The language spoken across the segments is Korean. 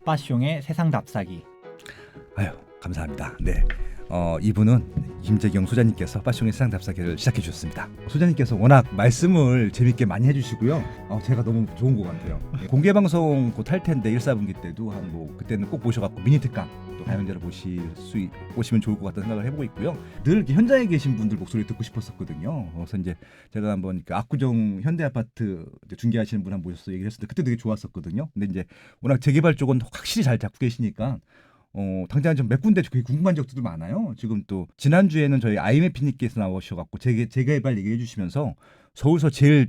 빠숑의 세상 답사기. 아유, 감사합니다. 네. 이분은 김재경 소장님께서 빠숑의 세상 답사기를 시작해 주셨습니다. 소장님께서 워낙 말씀을 재밌게 많이 해주시고요. 제가 너무 좋은 것 같아요. 공개 방송 곧 할 텐데 1사분기 때도 그때는 꼭 모셔갖고 미니 특강 또 가연자를 보시면 좋을 것 같다는 생각을 해보고 있고요. 늘 이렇게 현장에 계신 분들 목소리 듣고 싶었었거든요. 그래서 이제 제가 한번 압구정 현대아파트 중개하시는 분 한번 모셔서 얘기를 했을 때 그때 되게 좋았었거든요. 근데 이제 워낙 재개발 쪽은 확실히 잘 잡고 계시니까. 당장 좀 몇 군데 되게 궁금한 적들도 많아요. 지금 또 지난주에는 저희 IMF님께서 나오셔갖고 재개발 얘기해 주시면서 서울서 제일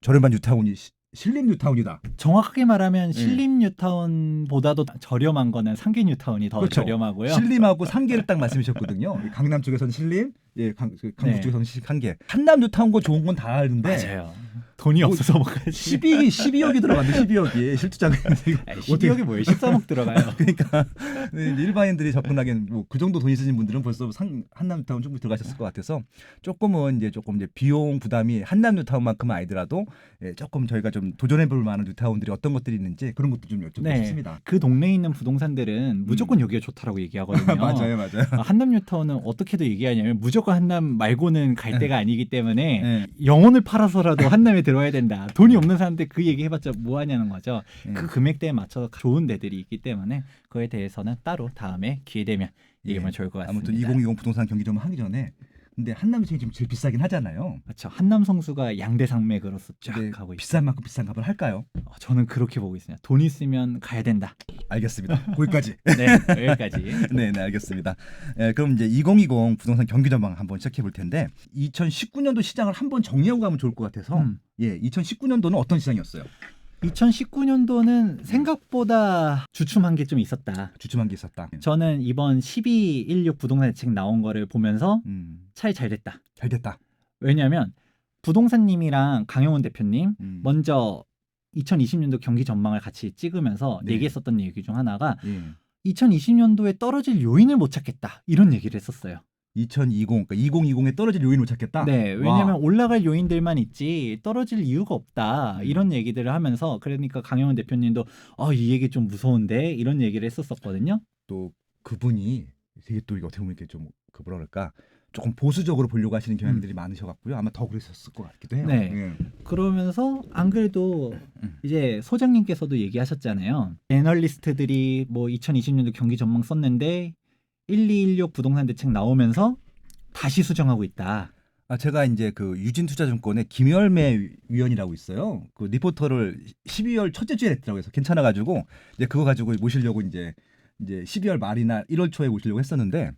저렴한 뉴타운이 신림 뉴타운이다. 정확하게 말하면 신림 뉴타운보다도 저렴한 거는 상계 뉴타운이 더 그렇죠. 저렴하고요. 신림하고 상계를 딱 말씀하셨거든요. 강남 쪽에서는 신림, 강북 네. 쪽에서는 상계. 한남 뉴타운고 좋은 건 다 아는데 맞아요. 돈이 없어서 못 가지. 12억이 들어갔는데 12억이 실투자금 12억이 뭐예요? 13억 들어가요. 그러니까 일반인들이 접근하기엔 그 정도 돈 있으신 분들은 벌써 한남 뉴타운 충분히 들어가셨을 것 같아서 조금 이제 비용 부담이 한남 뉴타운만큼은 아니더라도 조금 저희가 좀 도전해볼 만한 뉴타운들이 어떤 것들이 있는지 그런 것도 좀 여쭤보고 싶습니다. 그 동네에 있는 부동산들은 무조건 여기가 좋다라고 얘기하거든요. 맞아요. 한남 뉴타운은 어떻게도 얘기하냐면 무조건 한남 말고는 갈 데가 아니기 때문에 네. 영혼을 팔아서라도 한남에 들어와야 된다. 돈이 없는 사람들 그 얘기 해봤자 뭐 하냐는 거죠. 그 금액대에 맞춰서 좋은 데들이 있기 때문에 그에 대해서는 따로 다음에 기회 되면 얘기하면 좋을 것 같습니다. 아무튼 2020 부동산 경기 좀 하기 전에 근데 한남이 지금 제일 비싸긴 하잖아요. 그렇죠. 한남 성수가 양대 산맥으로서 쫙 가고 있어요. 비싼 만큼 비싼 값을 할까요? 저는 그렇게 보고 있습니다. 돈 있으면 가야 된다. 알겠습니다. 거기까지. 네, 여기까지. 네, 알겠습니다. 그럼 이제 2020 부동산 경기 전망 한번 시작해 볼 텐데 2019년도 시장을 한번 정리하고 가면 좋을 것 같아서 2019년도는 어떤 시장이었어요? 2019년도는 생각보다 주춤한 게 좀 있었다. 주춤한 게 있었다. 저는 이번 12.16 부동산 대책 나온 거를 보면서 차이 잘 됐다. 잘 됐다. 왜냐하면 부동산님이랑 강영훈 대표님 먼저 2020년도 경기 전망을 같이 찍으면서 얘기했었던 얘기 중 하나가 2020년도에 떨어질 요인을 못 찾겠다. 이런 얘기를 했었어요. 2020, 그러니까 2020에 떨어질 요인을 못 찾겠다? 네, 왜냐하면 올라갈 요인들만 있지 떨어질 이유가 없다. 이런 얘기들을 하면서 그러니까 강영훈 대표님도 이 얘기 좀 무서운데 이런 얘기를 했었거든요. 또 그분이 되게 또 이거 어떻게 보면 이렇게 좀 뭐라 그럴까 조금 보수적으로 보려고 하시는 경향들이 많으셔갖고요. 아마 더 그랬었을 것 같기도 해요. 네. 그러면서 안 그래도 이제 소장님께서도 얘기하셨잖아요. 애널리스트들이 뭐 2020년도 경기 전망 썼는데 1216 부동산 대책 나오면서 다시 수정하고 있다. 제가 이제 그 유진투자증권의 김열매 위원이라고 있어요. 그 리포터를 12월 첫째 주에 했더라고요. 그래서 괜찮아가지고 이제 그거 가지고 모시려고 이제 12월 말이나 1월 초에 모시려고 했었는데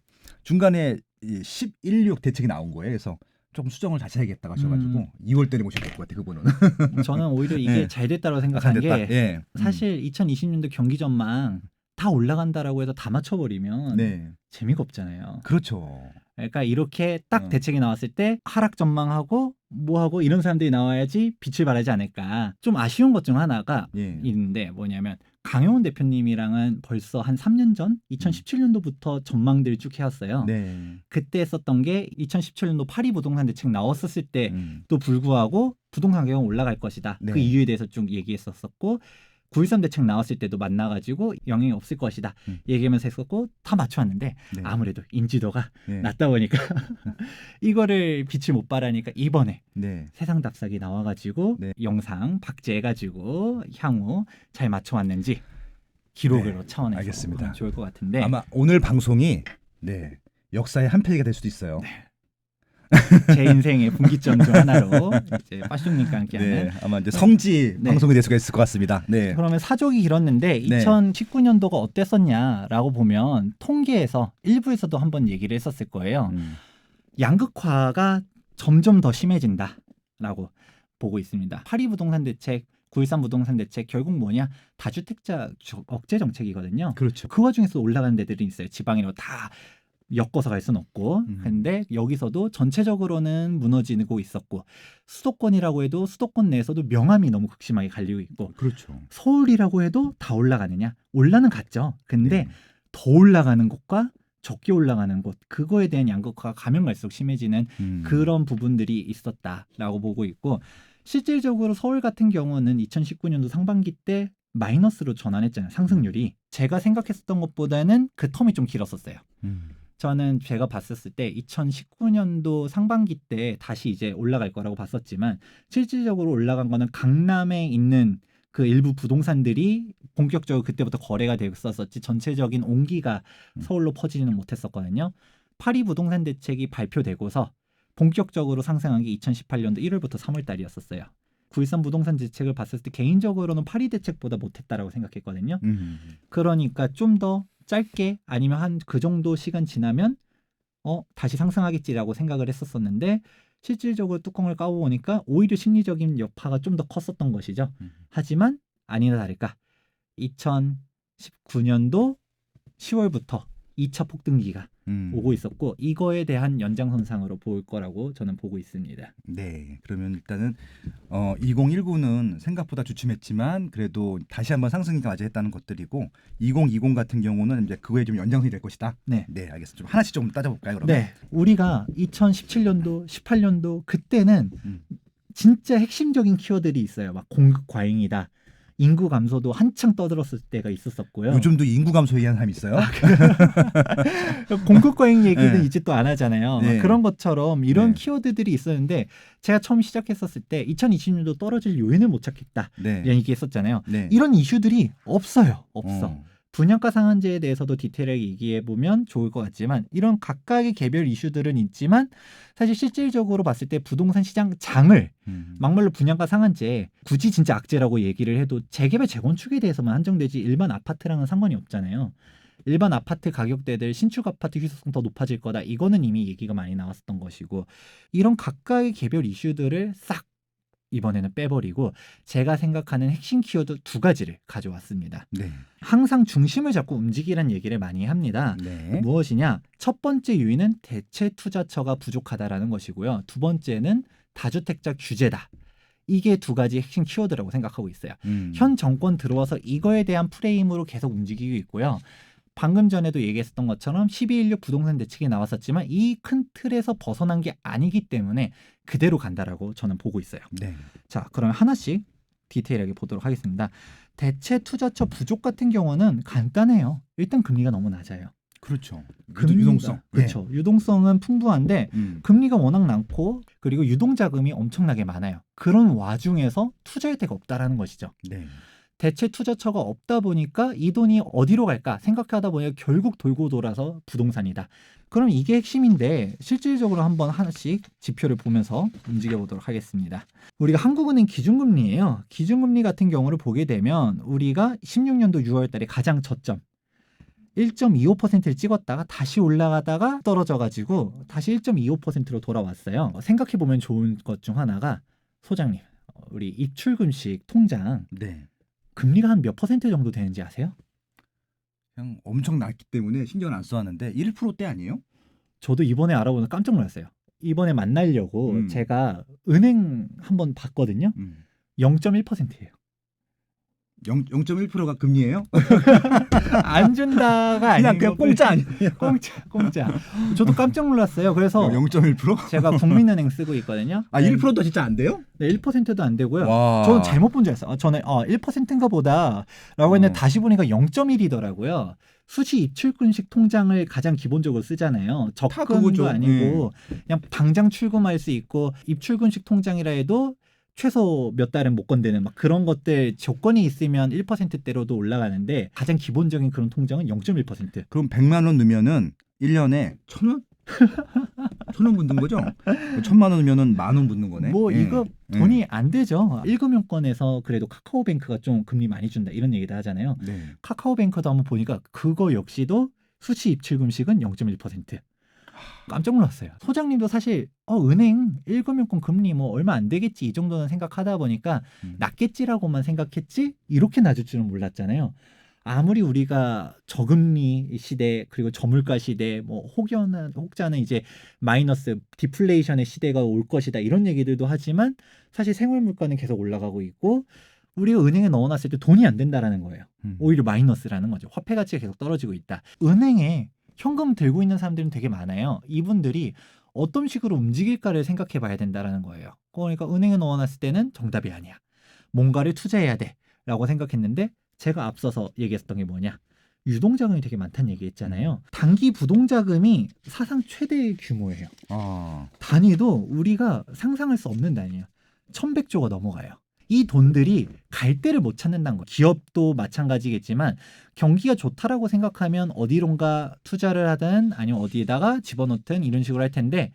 중간에 11.6 대책이 나온 거예요. 그래서 조금 수정을 다시 해야겠다고 하셔가지고 2월 달에 모실 것 같아요. 그분은. 저는 오히려 이게 잘 됐다고 생각한 게 사실 2020년도 경기 전망 다 올라간다라고 해서 다 맞춰버리면 재미가 없잖아요. 그렇죠. 그러니까 이렇게 딱 대책이 나왔을 때 하락 전망하고 뭐하고 이런 사람들이 나와야지 빛을 발하지 않을까. 좀 아쉬운 것 중 하나가 있는데 뭐냐면 강영훈 대표님이랑은 벌써 한 3년 전 2017년도부터 전망들 쭉 해왔어요. 그때 썼던 게 2017년도 파리 부동산 대책 나왔었을 때도 불구하고 부동산 가격은 올라갈 것이다. 그 이유에 대해서 쭉 얘기했었고 9.13 대책 나왔을 때도 만나가지고 영향이 없을 것이다 얘기하면서 했었고 다 맞춰왔는데 아무래도 인지도가 낮다 보니까 이거를 빛을 못 발하니까 이번에 세상 답사기 나와가지고 영상 박제해가지고 향후 잘 맞춰왔는지 기록으로 차원에서 알겠습니다. 좋을 것 같은데 아마 오늘 방송이 역사의 한 페이지가 될 수도 있어요. 제 인생의 분기점 중 하나로 이제 빠숑님과 함께하는 아마 이제 성지 방송이 될 수가 있을 것 같습니다. 그러면 사족이 길었는데 2019년도가 어땠었냐라고 보면 통계에서 일부에서도 한번 얘기를 했었을 거예요. 양극화가 점점 더 심해진다라고 보고 있습니다. 파리 부동산 대책, 9.13 부동산 대책 결국 뭐냐 다주택자 억제 정책이거든요. 그렇죠. 그 와중에서 올라가는 데들이 있어요. 지방이라고 다 엮어서 갈 수는 없고 근데 여기서도 전체적으로는 무너지고 있었고 수도권이라고 해도 수도권 내에서도 명암이 너무 극심하게 갈리고 있고 그렇죠. 서울이라고 해도 다 올라가느냐? 올라는 갔죠. 근데 더 올라가는 곳과 적게 올라가는 곳 그거에 대한 양극화가 가면 갈수록 심해지는 그런 부분들이 있었다라고 보고 있고 실질적으로 서울 같은 경우는 2019년도 상반기 때 마이너스로 전환했잖아요. 상승률이. 제가 생각했었던 것보다는 그 텀이 좀 길었었어요. 저는 제가 봤었을 때 2019년도 상반기 때 다시 이제 올라갈 거라고 봤었지만 실질적으로 올라간 거는 강남에 있는 그 일부 부동산들이 본격적으로 그때부터 거래가 됐었었지 전체적인 온기가 서울로 퍼지지는 못했었거든요. 파리 부동산 대책이 발표되고서 본격적으로 상승한 게 2018년도 1월부터 3월 달이었었어요. 9.13 부동산 대책을 봤을 때 개인적으로는 파리 대책보다 못했다라고 생각했거든요. 그러니까 좀 더 짧게 아니면 한 그 정도 시간 지나면 다시 상승하겠지라고 생각을 했었었는데 실질적으로 뚜껑을 까보니까 오히려 심리적인 여파가 좀 더 컸었던 것이죠. 하지만 아니나 다를까 2019년도 10월부터 2차 폭등기가 오고 있었고 이거에 대한 연장선상으로 볼 거라고 저는 보고 있습니다. 네, 그러면 일단은 2019는 생각보다 주춤했지만 그래도 다시 한번 상승이 맞이했다는 것들이고 2020 같은 경우는 이제 그거에 좀 연장선이 될 것이다. 네, 네, 알겠습니다. 좀 하나씩 좀 따져볼까요, 그러면? 네, 우리가 2017년도, 18년도 그때는 진짜 핵심적인 키워드들이 있어요. 막 공급 과잉이다. 인구 감소도 한창 떠들었을 때가 있었었고요. 요즘도 인구 감소 얘기하는 사람이 있어요? 공급 과잉 얘기는 네. 이제 또 안 하잖아요. 네. 그런 것처럼 이런 네. 키워드들이 있었는데 제가 처음 시작했었을 때 2020년도 떨어질 요인을 못 찾겠다. 네. 이런 얘기했었잖아요. 네. 이런 이슈들이 없어요. 없어. 어. 분양가 상한제에 대해서도 디테일하게 얘기해 보면 좋을 것 같지만 이런 각각의 개별 이슈들은 있지만 사실 실질적으로 봤을 때 부동산 시장 장을 막말로 분양가 상한제 굳이 진짜 악재라고 얘기를 해도 재개발 재건축에 대해서만 한정되지 일반 아파트랑은 상관이 없잖아요. 일반 아파트 가격대들 신축 아파트 희소성 더 높아질 거다. 이거는 이미 얘기가 많이 나왔었던 것이고 이런 각각의 개별 이슈들을 싹 이번에는 빼버리고 제가 생각하는 핵심 키워드 두 가지를 가져왔습니다. 네. 항상 중심을 잡고 움직이라는 얘기를 많이 합니다. 네. 무엇이냐? 첫 번째 요인은 대체 투자처가 부족하다라는 것이고요. 두 번째는 다주택자 규제다. 이게 두 가지 핵심 키워드라고 생각하고 있어요. 현 정권 들어와서 이거에 대한 프레임으로 계속 움직이고 있고요. 방금 전에도 얘기했었던 것처럼 12.16 부동산 대책이 나왔었지만 이 큰 틀에서 벗어난 게 아니기 때문에 그대로 간다라고 저는 보고 있어요. 네. 자, 그럼 하나씩 디테일하게 보도록 하겠습니다. 대체 투자처 부족 같은 경우는 간단해요. 일단 금리가 너무 낮아요. 그렇죠. 금리가, 유동성. 그렇죠. 유동성은 풍부한데 네. 금리가 워낙 많고 그리고 유동자금이 엄청나게 많아요. 그런 와중에서 투자할 데가 없다라는 것이죠. 네. 대체 투자처가 없다 보니까 이 돈이 어디로 갈까 생각하다 보니까 결국 돌고 돌아서 부동산이다. 그럼 이게 핵심인데 실질적으로 한번 하나씩 지표를 보면서 움직여 보도록 하겠습니다. 우리가 한국은행 기준금리예요. 기준금리 같은 경우를 보게 되면 우리가 16년도 6월 달에 가장 저점 1.25%를 찍었다가 다시 올라가다가 떨어져가지고 다시 1.25%로 돌아왔어요. 생각해보면 좋은 것 중 하나가 소장님, 우리 입출금식 통장 네. 금리가 한 몇 퍼센트 정도 되는지 아세요? 그냥 엄청 낮기 때문에 신경을 안 써왔는데 1%대 아니에요? 저도 이번에 알아보면 깜짝 놀랐어요. 이번에 만나려고 제가 은행 한번 봤거든요. 0.1%예요. 0.1%가 금리예요? 안 준다가 아니고 그냥 공짜 아니에요? 공짜. 저도 깜짝 놀랐어요. 그래서 0.1%? 제가 국민은행 쓰고 있거든요. 아, 1%도 진짜 안 돼요? 네, 1%도 안 되고요. 와. 저는 잘못 본 줄 알았어요. 저는 1%인가 보다라고 했는데 다시 보니까 0.1이더라고요. 수시 입출금식 통장을 가장 기본적으로 쓰잖아요. 적금도 그거죠. 아니고 그냥 당장 출금할 수 있고 입출금식 통장이라 해도 최소 몇 달은 못 건드는 막 그런 것들 조건이 있으면 1%대로도 올라가는데 가장 기본적인 그런 통장은 0.1%. 그럼 100만 원 넣으면은 1년에 1,000원? 1,000원 붙는 거죠? 1,000만 원 넣으면은 10,000원 붙는 거네. 뭐 이거 돈이 안 되죠. 1금융권에서 그래도 카카오뱅크가 좀 금리 많이 준다 이런 얘기도 하잖아요. 네. 카카오뱅크도 한번 보니까 그거 역시도 수시 입출금식은 0.1%. 깜짝 놀랐어요. 소장님도 사실 은행 1금융권 금리 뭐 얼마 안 되겠지 이 정도는 생각하다 보니까 낮겠지라고만 생각했지 이렇게 낮을 줄은 몰랐잖아요. 아무리 우리가 저금리 시대 그리고 저물가 시대 뭐 혹자는 이제 마이너스 디플레이션의 시대가 올 것이다 이런 얘기들도 하지만 사실 생활 물가는 계속 올라가고 있고 우리가 은행에 넣어놨을 때 돈이 안 된다라는 거예요. 오히려 마이너스라는 거죠. 화폐 가치가 계속 떨어지고 있다. 은행에 현금 들고 있는 사람들은 되게 많아요. 이분들이 어떤 식으로 움직일까를 생각해 봐야 된다라는 거예요. 그러니까 은행에 넣어놨을 때는 정답이 아니야. 뭔가를 투자해야 돼 라고 생각했는데 제가 앞서서 얘기했던 게 뭐냐? 유동자금이 되게 많다는 얘기했잖아요. 단기 부동자금이 사상 최대의 규모예요. 단위도 우리가 상상할 수 없는 단위예요. 1100조가 넘어가요. 이 돈들이 갈 데를 못 찾는다는 거예요. 기업도 마찬가지겠지만 경기가 좋다라고 생각하면 어디론가 투자를 하든 아니면 어디에다가 집어넣든 이런 식으로 할 텐데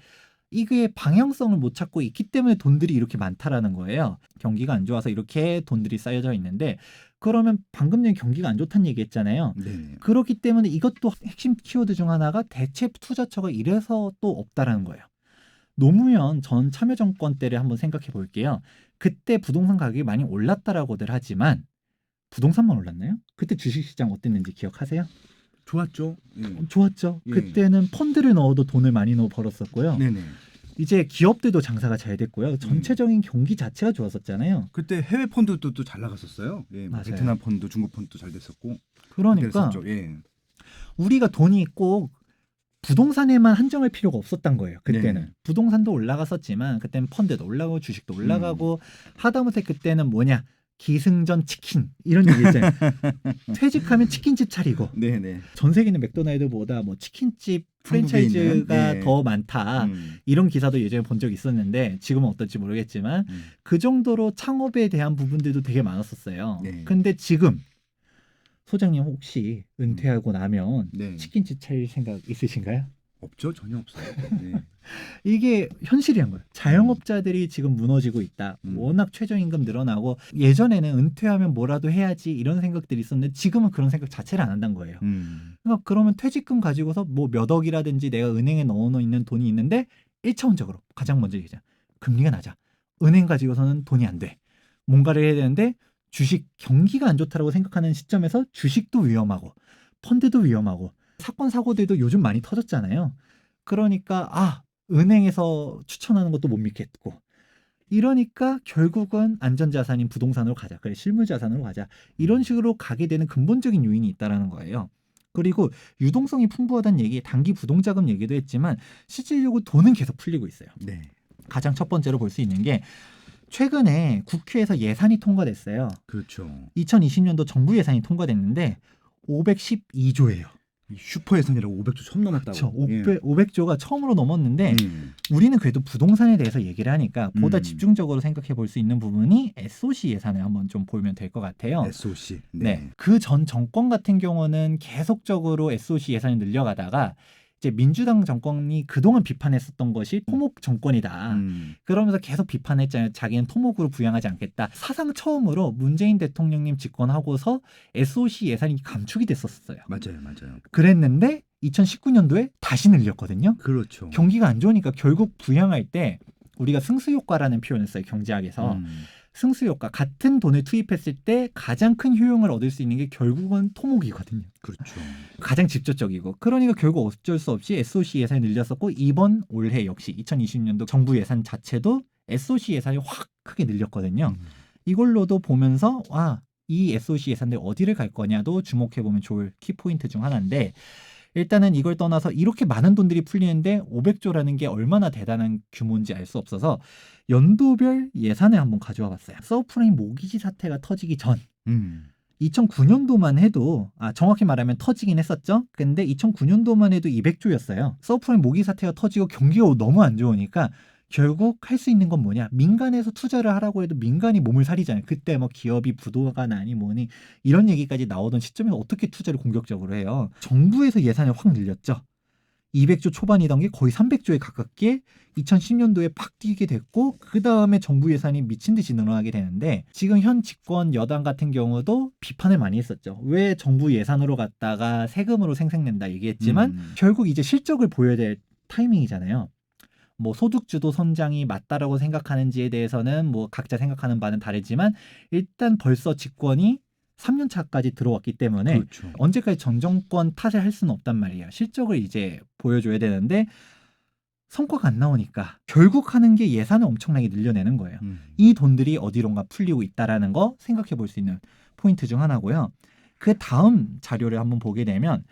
이게 방향성을 못 찾고 있기 때문에 돈들이 이렇게 많다라는 거예요. 경기가 안 좋아서 이렇게 돈들이 쌓여져 있는데 그러면 방금 전에 경기가 안 좋다는 얘기했잖아요. 네. 그렇기 때문에 이것도 핵심 키워드 중 하나가 대체 투자처가 이래서 또 없다라는 거예요. 노무현 전 참여정권 때를 한번 생각해 볼게요. 그때 부동산 가격이 많이 올랐다라고들 하지만 부동산만 올랐나요? 그때 주식시장 어땠는지 기억하세요? 좋았죠. 좋았죠. 예. 그때는 펀드를 넣어도 돈을 많이 넣어 벌었었고요. 네네. 이제 기업들도 장사가 잘 됐고요. 전체적인 경기 자체가 좋았었잖아요. 그때 해외 펀드도 또 잘 나갔었어요. 예, 맞아요. 베트남 펀드, 중국 펀드도 잘 됐었고. 그러니까 그랬었죠. 예. 우리가 돈이 꼭 부동산에만 한정할 필요가 없었던 거예요. 그때는 네. 부동산도 올라갔었지만 그때는 펀드도 올라가고 주식도 올라가고 하다못해 그때는 뭐냐 기승전 치킨 이런 얘기 있잖아요. 퇴직하면 치킨집 차리고 네네. 전 세계는 맥도날드보다 뭐 치킨집 한국에 있는, 프랜차이즈가 네. 더 많다. 이런 기사도 예전에 본 적이 있었는데 지금은 어떨지 모르겠지만 그 정도로 창업에 대한 부분들도 되게 많았었어요. 네. 근데 지금 소장님 혹시 은퇴하고 나면 네. 치킨집 차릴 생각 있으신가요? 없죠, 전혀 없어요. 네. 이게 현실이란 거예요. 자영업자들이 지금 무너지고 있다. 워낙 최저임금 늘어나고 예전에는 은퇴하면 뭐라도 해야지 이런 생각들이 있었는데 지금은 그런 생각 자체를 안 한다는 거예요. 그러니까 그러면 퇴직금 가지고서 뭐 몇 억이라든지 내가 은행에 넣어놓은 있는 돈이 있는데 1차원적으로 가장 먼저 얘기하자. 금리가 낮아. 은행 가지고서는 돈이 안 돼. 뭔가를 해야 되는데 주식 경기가 안 좋다라고 생각하는 시점에서 주식도 위험하고 펀드도 위험하고 사건 사고들도 요즘 많이 터졌잖아요. 그러니까 은행에서 추천하는 것도 못 믿겠고 이러니까 결국은 안전자산인 부동산으로 가자. 그래 실물자산으로 가자. 이런 식으로 가게 되는 근본적인 요인이 있다라는 거예요. 그리고 유동성이 풍부하다는 얘기, 단기 부동자금 얘기도 했지만 실질적으로 돈은 계속 풀리고 있어요. 네. 가장 첫 번째로 볼 수 있는 게 최근에 국회에서 예산이 통과됐어요. 그렇죠. 2020년도 정부 예산이 통과됐는데 512조예요. 슈퍼 예산이라고 500조 처음 넘었다고. 그렇죠. 500조가 처음으로 넘었는데 우리는 그래도 부동산에 대해서 얘기를 하니까 보다 집중적으로 생각해 볼 수 있는 부분이 SOC 예산을 한번 좀 보면 될 것 같아요. SOC. 네. 그 전 정권 같은 경우는 계속적으로 SOC 예산이 늘려가다가 이제 민주당 정권이 그동안 비판했었던 것이 토목 정권이다. 그러면서 계속 비판했잖아요. 자기는 토목으로 부양하지 않겠다. 사상 처음으로 문재인 대통령님 집권하고서 SOC 예산이 감축이 됐었어요. 맞아요. 그랬는데 2019년도에 다시 늘렸거든요. 그렇죠. 경기가 안 좋으니까 결국 부양할 때 우리가 승수효과라는 표현을 써요. 경제학에서. 승수효과 같은 돈을 투입했을 때 가장 큰 효용을 얻을 수 있는 게 결국은 토목이거든요. 그렇죠. 가장 직접적이고 그러니까 결국 어쩔 수 없이 SOC 예산이 늘렸었고 이번 올해 역시 2020년도 정부 예산 자체도 SOC 예산이 확 크게 늘렸거든요. 이걸로도 보면서 이 SOC 예산들 어디를 갈 거냐도 주목해보면 좋을 키포인트 중 하나인데 일단은 이걸 떠나서 이렇게 많은 돈들이 풀리는데 500조라는 게 얼마나 대단한 규모인지 알 수 없어서 연도별 예산을 한번 가져와 봤어요. 서브프라임 모기지 사태가 터지기 전 2009년도만 해도 정확히 말하면 터지긴 했었죠. 근데 2009년도만 해도 200조였어요. 서브프라임 모기지 사태가 터지고 경기가 너무 안 좋으니까 결국 할 수 있는 건 뭐냐? 민간에서 투자를 하라고 해도 민간이 몸을 사리잖아요. 그때 뭐 기업이 부도가 나니 뭐니 이런 얘기까지 나오던 시점에서 어떻게 투자를 공격적으로 해요? 정부에서 예산을 확 늘렸죠. 200조 초반이던 게 거의 300조에 가깝게 2010년도에 팍 뛰게 됐고 그 다음에 정부 예산이 미친 듯이 늘어나게 되는데 지금 현 집권 여당 같은 경우도 비판을 많이 했었죠. 왜 정부 예산으로 갔다가 세금으로 생색낸다 얘기했지만 결국 이제 실적을 보여야 될 타이밍이잖아요. 뭐 소득주도 성장이 맞다라고 생각하는지에 대해서는 뭐 각자 생각하는 바는 다르지만 일단 벌써 집권이 3년 차까지 들어왔기 때문에 그렇죠. 언제까지 전 정권 탓을 할 수는 없단 말이에요. 실적을 이제 보여줘야 되는데 성과가 안 나오니까 결국 하는 게 예산을 엄청나게 늘려내는 거예요. 이 돈들이 어디론가 풀리고 있다라는 거 생각해 볼 수 있는 포인트 중 하나고요. 그 다음 자료를 한번 보게 되면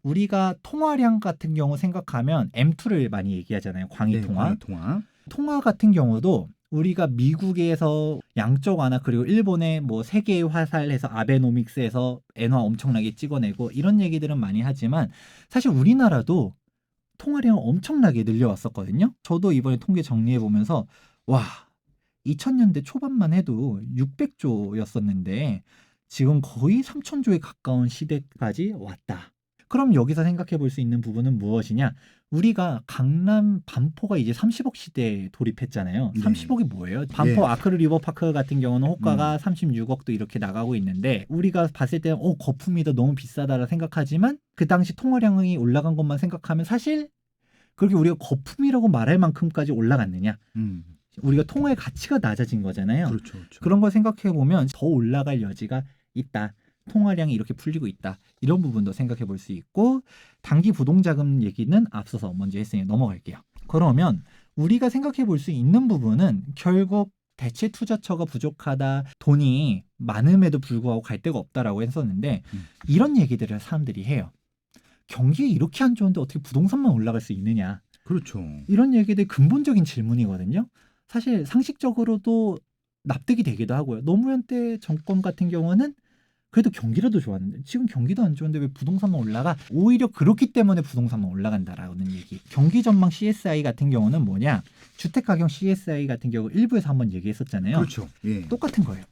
우리가 통화량 같은 경우 생각하면 M2를 많이 얘기하잖아요. 광의 통화. 통화. 통화 같은 경우도 우리가 미국에서 양적 완화 그리고 일본의 뭐 세계의 화살해서 아베노믹스에서 엔화 엄청나게 찍어내고 이런 얘기들은 많이 하지만 사실 우리나라도 통화량을 엄청나게 늘려왔었거든요. 저도 이번에 통계 정리해 보면서 와 2000년대 초반만 해도 600조였었는데 지금 거의 3000조에 가까운 시대까지 왔다. 그럼 여기서 생각해 볼 수 있는 부분은 무엇이냐? 우리가 강남 반포가 이제 30억 시대에 돌입했잖아요. 네. 30억이 뭐예요? 반포 예. 아크릴 리버파크 같은 경우는 호가가 36억도 이렇게 나가고 있는데 우리가 봤을 때는 거품이 더 너무 비싸다라 생각하지만 그 당시 통화량이 올라간 것만 생각하면 사실 그렇게 우리가 거품이라고 말할 만큼까지 올라갔느냐? 우리가 통화의 가치가 낮아진 거잖아요. 그렇죠, 그렇죠. 그런 걸 생각해 보면 더 올라갈 여지가 있다. 통화량이 이렇게 풀리고 있다. 이런 부분도 생각해 볼 수 있고 단기 부동자금 얘기는 앞서서 먼저 했으니 넘어갈게요. 그러면 우리가 생각해 볼 수 있는 부분은 결국 대체 투자처가 부족하다. 돈이 많음에도 불구하고 갈 데가 없다라고 했었는데 이런 얘기들을 사람들이 해요. 경기가 이렇게 안 좋은데 어떻게 부동산만 올라갈 수 있느냐. 그렇죠. 이런 얘기들 근본적인 질문이거든요. 사실 상식적으로도 납득이 되기도 하고요. 노무현 때 정권 같은 경우는 그래도 경기라도 좋았는데 지금 경기도 안 좋은데 왜 부동산만 올라가? 오히려 그렇기 때문에 부동산만 올라간다라는 얘기. 경기 전망 CSI 같은 경우는 뭐냐? 주택가격 CSI 같은 경우 일부에서 한번 얘기했었잖아요. 그렇죠. 예. 똑같은 거예요.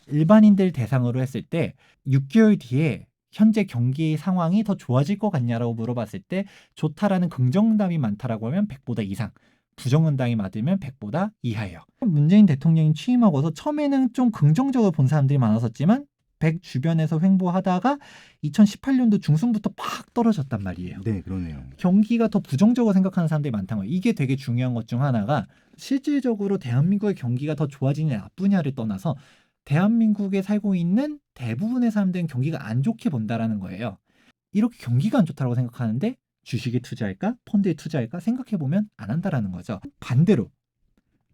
일반인들 대상으로 했을 때 6개월 뒤에 현재 경기 상황이 더 좋아질 것 같냐라고 물어봤을 때 좋다라는 긍정응답이 많다라고 하면 100보다 이상, 부정응답이 맞으면 100보다 이하예요. 문재인 대통령이 취임하고서 처음에는 좀 긍정적으로 본 사람들이 많았었지만 100 주변에서 횡보하다가 2018년도 중순부터 팍 떨어졌단 말이에요. 네, 그러네요. 경기가 더 부정적으로 생각하는 사람들이 많다는 거예요. 이게 되게 중요한 것 중 하나가 실질적으로 대한민국의 경기가 더 좋아지냐 나쁘냐를 떠나서 대한민국에 살고 있는 대부분의 사람들은 경기가 안 좋게 본다라는 거예요. 이렇게 경기가 안 좋다고 생각하는데 주식에 투자할까? 펀드에 투자할까? 생각해보면 안 한다라는 거죠. 반대로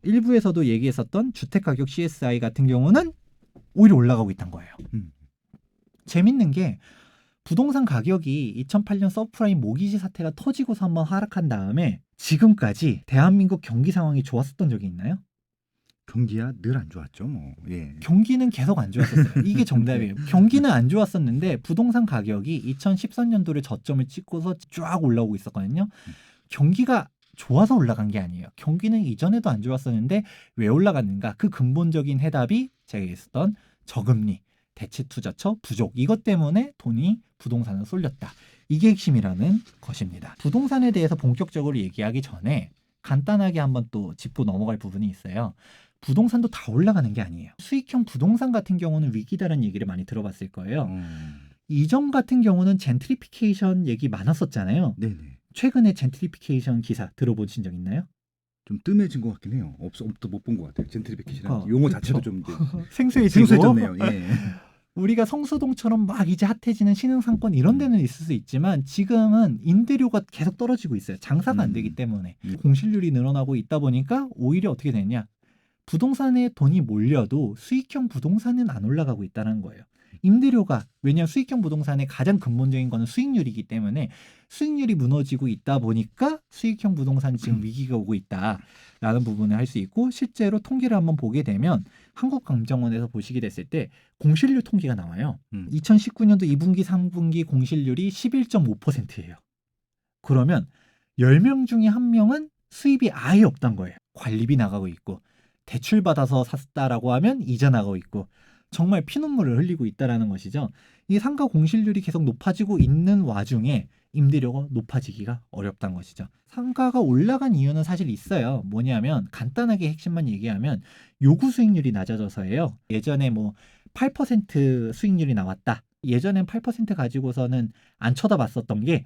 일부에서도 얘기했었던 주택가격 CSI 같은 경우는 오히려 올라가고 있다는 거예요. 재밌는 게 부동산 가격이 2008년 서프라임 모기지 사태가 터지고서 한번 하락한 다음에 지금까지 대한민국 경기 상황이 좋았었던 적이 있나요? 경기야 늘 안 좋았죠, 뭐. 예. 경기는 계속 안 좋았었어요. 이게 정답이에요. 경기는 안 좋았었는데 부동산 가격이 2013년도를 저점을 찍고서 쫙 올라오고 있었거든요. 경기가 좋아서 올라간 게 아니에요. 경기는 이전에도 안 좋았었는데 왜 올라갔는가? 그 근본적인 해답이 제가 얘기했었던 저금리, 대체 투자처 부족 이것 때문에 돈이 부동산을 쏠렸다. 이게 핵심이라는 것입니다. 부동산에 대해서 본격적으로 얘기하기 전에 간단하게 한번 또 짚고 넘어갈 부분이 있어요. 부동산도 다 올라가는 게 아니에요. 수익형 부동산 같은 경우는 위기다라는 얘기를 많이 들어봤을 거예요. 이전 같은 경우는 젠트리피케이션 얘기 많았었잖아요. 네네. 최근에 젠트리피케이션 기사 들어보신 적 있나요? 좀 뜸해진 것 같긴 해요. 없도 못 본 것 같아요. 젠트리피케이션 용어 그쵸. 자체도 좀 이제 생소해지고 예. 우리가 성수동처럼 막 이제 핫해지는 신흥상권 이런 데는 있을 수 있지만 지금은 임대료가 계속 떨어지고 있어요. 장사가 안 되기 때문에. 공실률이 늘어나고 있다 보니까 오히려 어떻게 되냐. 부동산에 돈이 몰려도 수익형 부동산은 안 올라가고 있다는 거예요. 임대료가 왜냐하면 수익형 부동산의 가장 근본적인 거는 수익률이기 때문에 수익률이 무너지고 있다 보니까 수익형 부동산이 지금 위기가 오고 있다라는 부분을 할 수 있고 실제로 통계를 한번 보게 되면 한국감정원에서 보시게 됐을 때 공실률 통계가 나와요. 2019년도 2분기, 3분기 공실률이 11.5%예요. 그러면 10명 중에 1명은 수입이 아예 없단 거예요. 관리비 나가고 있고 대출받아서 샀다라고 하면 이자 나가고 있고 정말 피눈물을 흘리고 있다라는 것이죠. 이 상가 공실률이 계속 높아지고 있는 와중에 임대료가 높아지기가 어렵다는 것이죠. 상가가 올라간 이유는 사실 있어요. 뭐냐면 간단하게 핵심만 얘기하면 요구 수익률이 낮아져서예요. 예전에 뭐 8% 수익률이 나왔다. 예전엔 8% 가지고서는 안 쳐다봤었던 게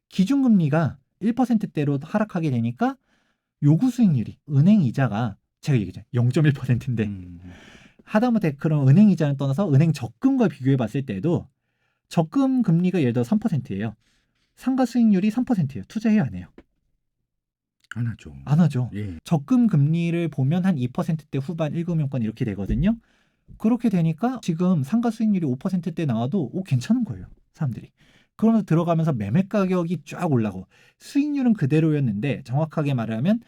기준금리가 1%대로 하락하게 되니까 요구 수익률이 은행 이자가 제가 얘기했잖아요. 0.1%인데 하다못해 그런 은행 이자를 떠나서 은행 적금과 비교해 봤을 때도 적금 금리가 예를 들어 3%예요. 상가 수익률이 3%예요. 투자해요, 안 해요? 안 하죠. 안 하죠. 예. 적금 금리를 보면 한 2%대 후반 1금융권 이렇게 되거든요. 그렇게 되니까 지금 상가 수익률이 5%대 나와도 괜찮은 거예요. 사람들이. 그러면서 들어가면서 매매 가격이 쫙 올라고 수익률은 그대로였는데 정확하게 말하면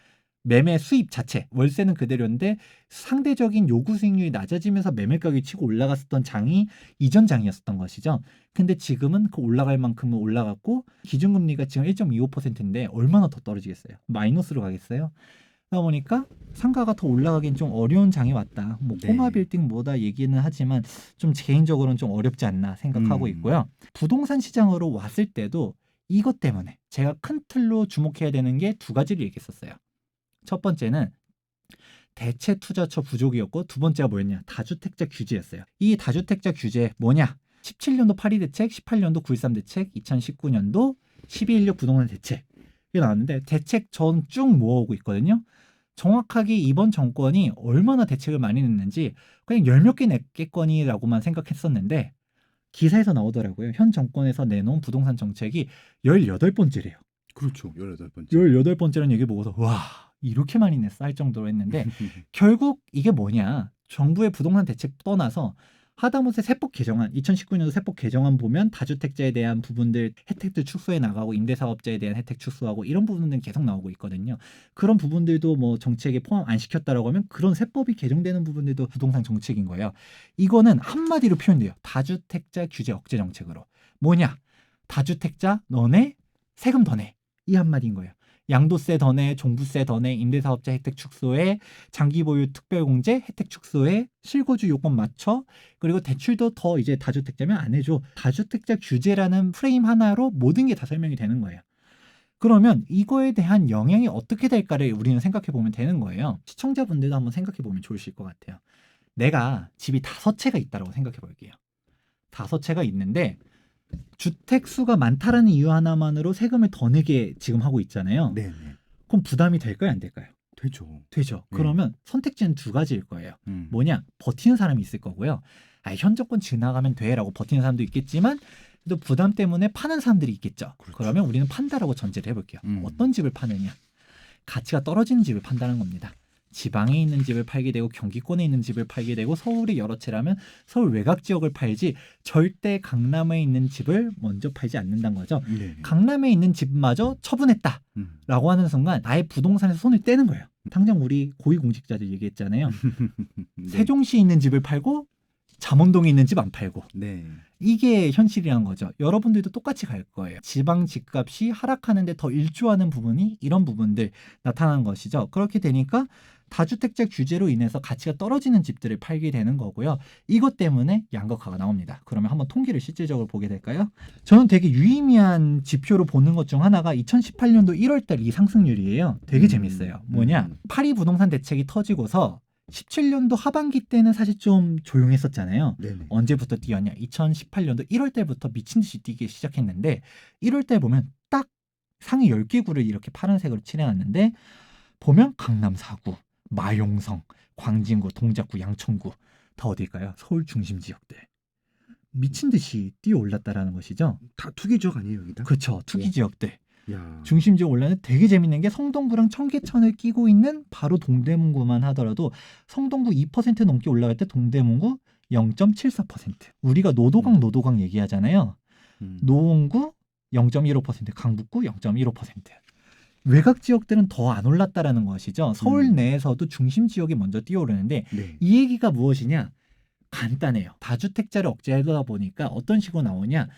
매매 수입 자체, 월세는 그대로인데 상대적인 요구 수익률이 낮아지면서 매매 가격이 치고 올라갔었던 장이 이전 장이었었던 것이죠. 근데 지금은 그 올라갈 만큼은 올라갔고 기준금리가 지금 1.25%인데 얼마나 더 떨어지겠어요? 마이너스로 가겠어요? 그러다 보니까 상가가 더 올라가긴 좀 어려운 장이 왔다. 뭐 네. 꼬마 빌딩 뭐다 얘기는 하지만 좀 개인적으로는 좀 어렵지 않나 생각하고 있고요. 부동산 시장으로 왔을 때도 이것 때문에 제가 큰 틀로 주목해야 되는 게 두 가지를 얘기했었어요. 첫 번째는 대체 투자처 부족이었고 두 번째가 뭐였냐? 다주택자 규제였어요. 이 다주택자 규제 뭐냐? 17년도 파리 대책, 18년도 9.13 대책, 2019년도 12.16 부동산 대책 이게 나왔는데 대책 전 쭉 모아오고 있거든요. 정확하게 이번 정권이 얼마나 대책을 많이 냈는지 그냥 열 몇 개 냈겠거니라고만 생각했었는데 기사에서 나오더라고요. 현 정권에서 내놓은 부동산 정책이 18번째래요. 그렇죠. 18번째. 18번째라는 얘기 보고서 와 이렇게 많이 냈어 할 정도로 했는데 결국 이게 뭐냐 정부의 부동산 대책 떠나서 하다못해 세법 개정안 2019년도 세법 개정안 보면 다주택자에 대한 부분들 혜택들 축소해 나가고 임대사업자에 대한 혜택 축소하고 이런 부분들은 계속 나오고 있거든요. 그런 부분들도 뭐 정책에 포함 안 시켰다라고 하면 그런 세법이 개정되는 부분들도 부동산 정책인 거예요. 이거는 한마디로 표현돼요. 다주택자 규제 억제 정책으로. 뭐냐 다주택자 너네 세금 더 내. 이 한마디인 거예요. 양도세 더 내, 종부세 더 내, 임대사업자 혜택 축소에, 장기보유 특별공제 혜택 축소에, 실거주 요건 맞춰, 그리고 대출도 더 이제 다주택자면 안 해줘. 다주택자 규제라는 프레임 하나로 모든 게 다 설명이 되는 거예요. 그러면 이거에 대한 영향이 어떻게 될까를 우리는 생각해 보면 되는 거예요. 시청자분들도 한번 생각해 보면 좋으실 것 같아요. 내가 집이 5채가 있다고 생각해 볼게요. 5채가 있는데 주택 수가 많다라는 이유 하나만으로 세금을 더 내게 지금 하고 있잖아요. 네, 네. 그럼 부담이 될까요, 안 될까요? 되죠. 되죠. 네. 그러면 선택지는 두 가지일 거예요. 뭐냐? 버티는 사람이 있을 거고요. 현 정권 지나가면 돼라고 버티는 사람도 있겠지만 또 부담 때문에 파는 사람들이 있겠죠. 그렇죠. 그러면 우리는 판다라고 전제를 해볼게요. 어떤 집을 파느냐? 가치가 떨어지는 집을 판다는 겁니다. 지방에 있는 집을 팔게 되고 경기권에 있는 집을 팔게 되고 서울이 여러 채라면 서울 외곽 지역을 팔지 절대 강남에 있는 집을 먼저 팔지 않는다는 거죠. 네. 강남에 있는 집마저 처분했다라고 하는 순간 아예 부동산에서 손을 떼는 거예요. 당장 우리 고위공직자들 얘기했잖아요. 네. 세종시에 있는 집을 팔고 잠원동에 있는 집 안 팔고 네. 이게 현실이란 거죠. 여러분들도 똑같이 갈 거예요. 지방 집값이 하락하는데 더 일조하는 부분이 이런 부분들 나타나는 것이죠. 그렇게 되니까 다주택자 규제로 인해서 가치가 떨어지는 집들을 팔게 되는 거고요. 이것 때문에 양극화가 나옵니다. 그러면 한번 통계를 실질적으로 보게 될까요? 저는 되게 유의미한 지표로 보는 것 중 하나가 2018년도 1월달 이 상승률이에요. 되게 재밌어요. 뭐냐? 파리 부동산 대책이 터지고서 17년도 하반기 때는 사실 좀 조용했었잖아요. 네네. 언제부터 뛰었냐? 2018년도 1월 달부터 미친 듯이 뛰기 시작했는데 1월 달 보면 딱 상위 10개 구를 이렇게 파란색으로 칠해놨는데 보면 강남 4구, 마용성, 광진구, 동작구, 양천구 다 어딜까요? 서울 중심 지역들. 미친 듯이 뛰어올랐다라는 것이죠. 다 투기 지역 아니에요, 여기다? 그렇죠. 투기 지역들. 야. 중심 지역 올라는 되게 재밌는 게 성동구랑 청계천을 끼고 있는 바로 동대문구만 하더라도 성동구 2% 넘게 올라갈 때 동대문구 0.74%. 우리가 노도강 얘기하잖아요. 노원구 0.15%, 강북구 0.15%. 외곽 지역들은 더 안 올랐다라는 것이죠. 서울 내에서도 중심 지역이 먼저 뛰어오르는데 네. 이 얘기가 무엇이냐? 간단해요. 다주택자를 억제하다 보니까 어떤 식으로 나오냐?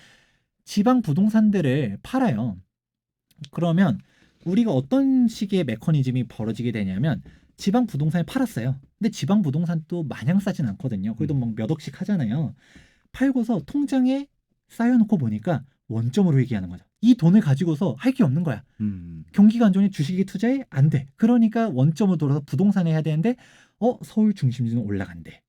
지방 부동산들을 팔아요. 그러면 우리가 어떤 식의 메커니즘이 벌어지게 되냐면 지방 부동산을 팔았어요. 근데 지방 부동산도 마냥 싸진 않거든요. 그래도 막 몇 억씩 하잖아요. 팔고서 통장에 쌓여놓고 보니까 원점으로 회귀하는 거죠. 이 돈을 가지고서 할 게 없는 거야. 경기가 안 좋으니 주식에 투자해? 안 돼. 그러니까 원점으로 돌아서 부동산에 해야 되는데 서울 중심지는 올라간대.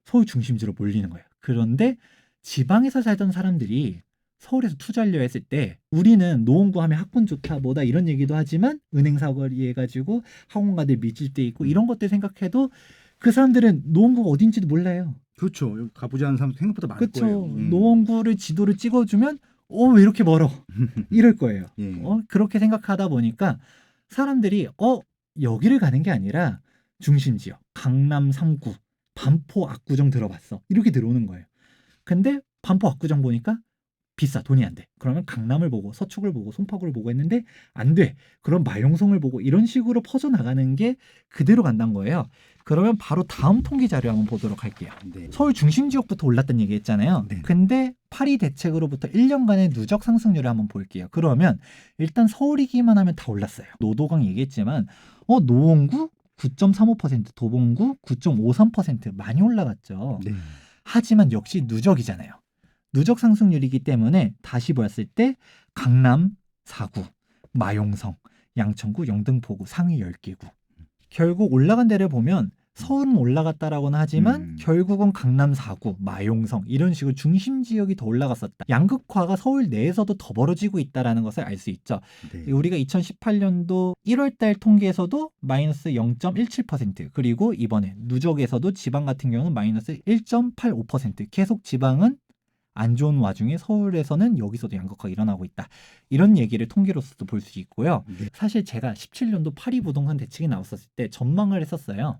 서울 중심지로 몰리는 거예요. 그런데 지방에서 살던 사람들이 서울에서 투자하려 했을 때 우리는 노원구 하면 학군 좋다 뭐다 이런 얘기도 하지만 은행 사거리 해가지고 학원가들 밀집돼 있고 이런 것들 생각해도 그 사람들은 노원구가 어딘지도 몰라요. 그렇죠. 여기 가보지 않은 사람 생각보다 많을 그렇죠. 거예요. 노원구를 지도를 찍어주면 왜 이렇게 멀어? 이럴 거예요. 예. 그렇게 생각하다 보니까 사람들이 여기를 가는 게 아니라 중심 지역 강남 3구 반포 압구정 들어봤어 이렇게 들어오는 거예요. 근데 반포 압구정 보니까 비싸, 돈이 안 돼. 그러면 강남을 보고 서축을 보고 송파구를 보고 했는데 안 돼. 그럼 마용성을 보고 이런 식으로 퍼져나가는 게 그대로 간다는 거예요. 그러면 바로 다음 통계 자료 한번 보도록 할게요. 네. 서울 중심 지역부터 올랐다는 얘기 했잖아요. 네. 근데 파리 대책으로부터 1년간의 누적 상승률을 한번 볼게요. 그러면 일단 서울이기만 하면 다 올랐어요. 노도강 얘기했지만 노원구 9.35%, 도봉구 9.53% 많이 올라갔죠. 네. 하지만 역시 누적이잖아요. 누적 상승률이기 때문에 다시 보았을 때 강남 4구, 마용성, 양천구, 영등포구 상위 10개구. 결국 올라간 데를 보면 서울은 올라갔다라고는 하지만 결국은 강남 4구, 마용성 이런 식으로 중심 지역이 더 올라갔었다. 양극화가 서울 내에서도 더 벌어지고 있다는 것을 알 수 있죠. 네. 우리가 2018년도 1월달 통계에서도 마이너스 0.17% 그리고 이번에 누적에서도 지방 같은 경우는 마이너스 1.85% 계속 지방은 안 좋은 와중에 서울에서는 여기서도 양극화가 일어나고 있다. 이런 얘기를 통계로서도 볼 수 있고요. 네. 사실 제가 17년도 파리 부동산 대책이 나왔었을 때 전망을 했었어요.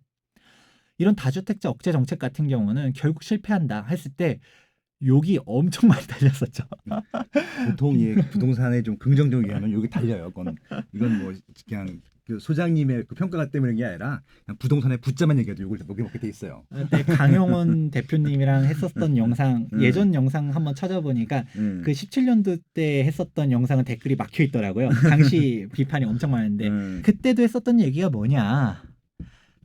이런 다주택자 억제 정책 같은 경우는 결국 실패한다 했을 때 욕이 엄청 많이 달렸었죠. 보통 부동산에 좀 긍정적이게 하면 여기 달려요. 이건 뭐 그냥 그 소장님의 그 평가 때문에 게 아니라 그냥 부동산에 붙자만 얘기해도 욕을 먹게 돼 있어요. 그때 강용훈 대표님이랑 했었던 영상 예전 영상 한번 찾아보니까 그 17년도 때 했었던 영상은 댓글이 막혀 있더라고요. 당시 비판이 엄청 많은데 그때도 했었던 얘기가 뭐냐.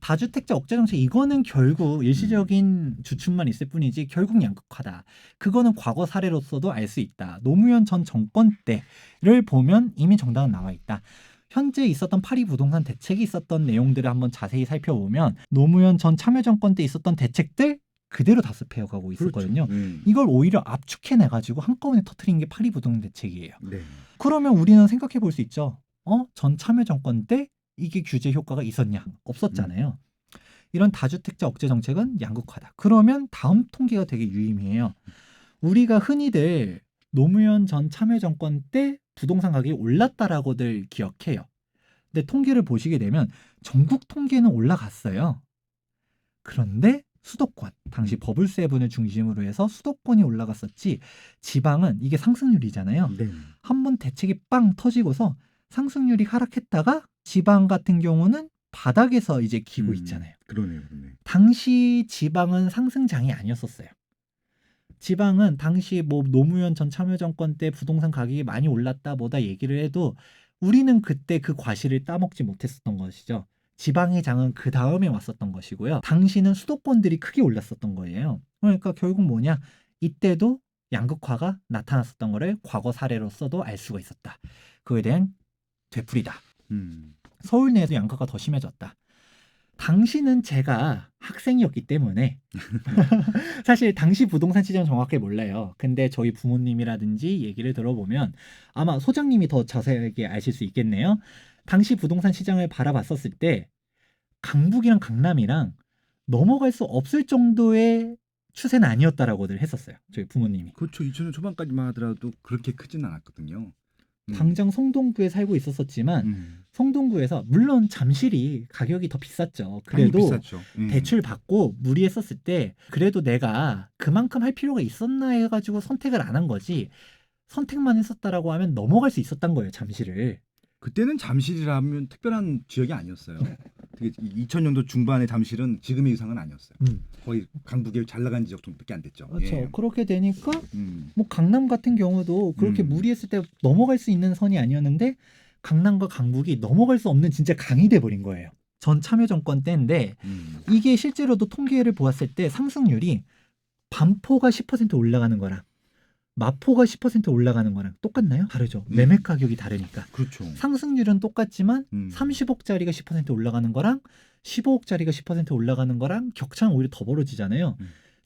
다주택자 억제 정책 이거는 결국 일시적인 주춤만 있을 뿐이지 결국 양극화다. 그거는 과거 사례로서도 알 수 있다. 노무현 전 정권 때를 보면 이미 정답은 나와 있다. 현재 있었던 파리 부동산 대책이 있었던 내용들을 한번 자세히 살펴보면 노무현 전 참여정권 때 있었던 대책들 그대로 다습해어 가고 있었거든요. 그렇죠. 이걸 오히려 압축해내가지고 한꺼번에 터트린 게 파리 부동산 대책이에요. 네. 그러면 우리는 생각해 볼 수 있죠. 전 참여정권 때 이게 규제 효과가 있었냐? 없었잖아요. 이런 다주택자 억제 정책은 양극화다. 그러면 다음 통계가 되게 유의미해요. 우리가 흔히들 노무현 전 참여정권 때 부동산 가격이 올랐다라고들 기억해요. 근데 통계를 보시게 되면 전국 통계는 올라갔어요. 그런데 수도권, 당시 버블7을 중심으로 해서 수도권이 올라갔었지 지방은 이게 상승률이잖아요. 네. 한번 대책이 빵 터지고서 상승률이 하락했다가 지방 같은 경우는 바닥에서 이제 기고 있잖아요. 그러네요. 당시 지방은 상승장이 아니었었어요. 지방은 당시 뭐 노무현 전 참여정권 때 부동산 가격이 많이 올랐다 뭐다 얘기를 해도 우리는 그때 그 과실을 따먹지 못했었던 것이죠. 지방의 장은 그 다음에 왔었던 것이고요. 당시는 수도권들이 크게 올랐었던 거예요. 그러니까 결국 뭐냐? 이때도 양극화가 나타났었던 거를 과거 사례로서도 알 수가 있었다. 그에 대한 되풀이다. 서울 내에서 양극화가 더 심해졌다. 당시는 제가 학생이었기 때문에 사실 당시 부동산 시장 정확하게 몰라요. 근데 저희 부모님이라든지 얘기를 들어보면 아마 소장님이 더 자세하게 아실 수 있겠네요. 당시 부동산 시장을 바라봤었을 때 강북이랑 강남이랑 넘어갈 수 없을 정도의 추세는 아니었다라고들 했었어요. 저희 부모님이. 그렇죠. 2000년 초반까지만 하더라도 그렇게 크지는 않았거든요. 당장 성동구에 살고 있었지만 성동구에서 물론 잠실이 가격이 더 비쌌죠. 그래도 대출 받고 무리했었을 때 그래도 내가 그만큼 할 필요가 있었나 해가지고 선택을 안 한 거지 선택만 했었다라고 하면 넘어갈 수 있었던 거예요. 잠실을. 그때는 잠실이라면 특별한 지역이 아니었어요. 되게 2000년도 중반의 잠실은 지금의 이상은 아니었어요. 거의 강북에 잘 나간 지역 정도밖에 안 됐죠. 그렇죠. 예. 그렇게 되니까 뭐 강남 같은 경우도 그렇게 무리했을 때 넘어갈 수 있는 선이 아니었는데 강남과 강북이 넘어갈 수 없는 진짜 강이 돼버린 거예요. 전 참여정권 때인데 이게 실제로도 통계를 보았을 때 상승률이 반포가 10% 올라가는 거랑 마포가 10% 올라가는 거랑 똑같나요? 다르죠. 매매 가격이 다르니까. 그렇죠. 상승률은 똑같지만 30억짜리가 10% 올라가는 거랑 15억짜리가 10% 올라가는 거랑 격차는 오히려 더 벌어지잖아요.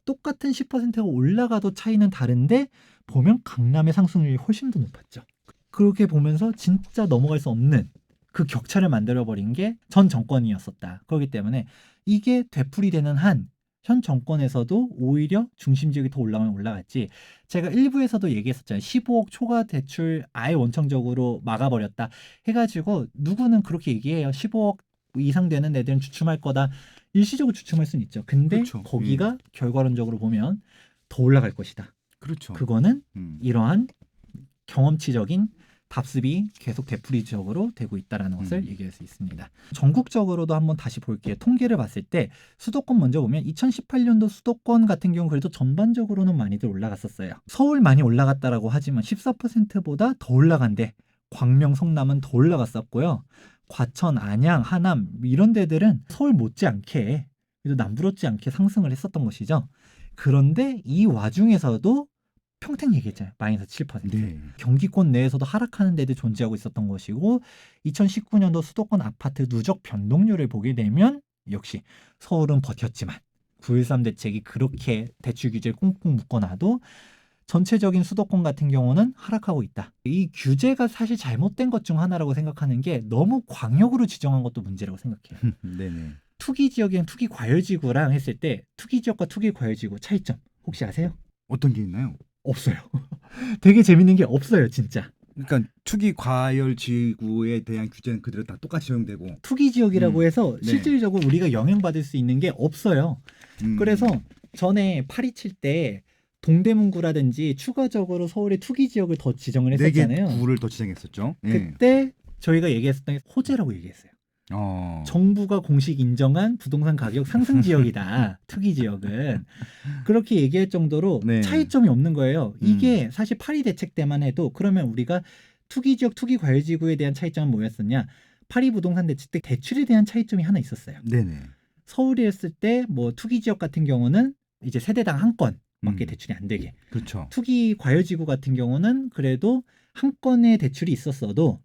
똑같은 10%가 올라가도 차이는 다른데 보면 강남의 상승률이 훨씬 더 높았죠. 그렇게 보면서 진짜 넘어갈 수 없는 그 격차를 만들어버린 게 전 정권이었었다. 그렇기 때문에 이게 되풀이되는 한 현 정권에서도 오히려 중심 지역이 더 올라가면 올라갔지. 제가 1부에서도 얘기했었잖아요. 15억 초과 대출 아예 원천적으로 막아버렸다 해가지고 누구는 그렇게 얘기해요. 15억 이상 되는 애들은 주춤할 거다. 일시적으로 주춤할 수는 있죠. 근데 그렇죠. 거기가 결과론적으로 보면 더 올라갈 것이다. 그렇죠. 그거는 이러한 경험치적인 답습이 계속 되풀이적으로 되고 있다는 것을 얘기할 수 있습니다. 전국적으로도 한번 다시 볼게요. 통계를 봤을 때 수도권 먼저 보면 2018년도 수도권 같은 경우 그래도 전반적으로는 많이들 올라갔었어요. 서울 많이 올라갔다라고 하지만 14%보다 더 올라간데 광명, 성남은 더 올라갔었고요. 과천, 안양, 하남 이런 데들은 서울 못지않게 그래도 남부럽지 않게 상승을 했었던 것이죠. 그런데 이 와중에서도 평택 얘기했잖아요. 마이너스 7%. 네. 경기권 내에서도 하락하는 데도 존재하고 있었던 것이고 2019년도 수도권 아파트 누적 변동률을 보게 되면 역시 서울은 버텼지만 9.13 대책이 그렇게 대출 규제를 꽁꽁 묶어놔도 전체적인 수도권 같은 경우는 하락하고 있다. 이 규제가 사실 잘못된 것 중 하나라고 생각하는 게 너무 광역으로 지정한 것도 문제라고 생각해요. 네네. 투기 지역이랑 투기 과열지구랑 했을 때 투기 지역과 투기 과열지구 차이점 혹시 아세요? 어떤 게 있나요? 없어요. 되게 재밌는 게 없어요, 진짜. 그러니까 투기 과열 지구에 대한 규제는 그대로 다 똑같이 적용되고 투기 지역이라고 해서 네. 실질적으로 우리가 영향받을 수 있는 게 없어요. 그래서 전에 파리 칠 때 동대문구라든지 추가적으로 서울의 투기 지역을 더 지정을 했었잖아요. 4개 구를 더 지정했었죠. 그때 저희가 얘기했었던 게 호재라고 얘기했어요. 정부가 공식 인정한 부동산 가격 상승 지역이다. 투기 지역은. 그렇게 얘기할 정도로 네. 차이점이 없는 거예요. 이게 사실 파리 대책 때만 해도 그러면 우리가 투기 지역, 투기 과열지구에 대한 차이점은 뭐였었냐? 파리 부동산 대책 때 대출에 대한 차이점이 하나 있었어요. 네네. 서울이었을 때 뭐 투기 지역 같은 경우는 이제 세대당 한 건밖에 대출이 안 되게. 그렇죠. 투기 과열지구 같은 경우는 그래도 한 건의 대출이 있었어도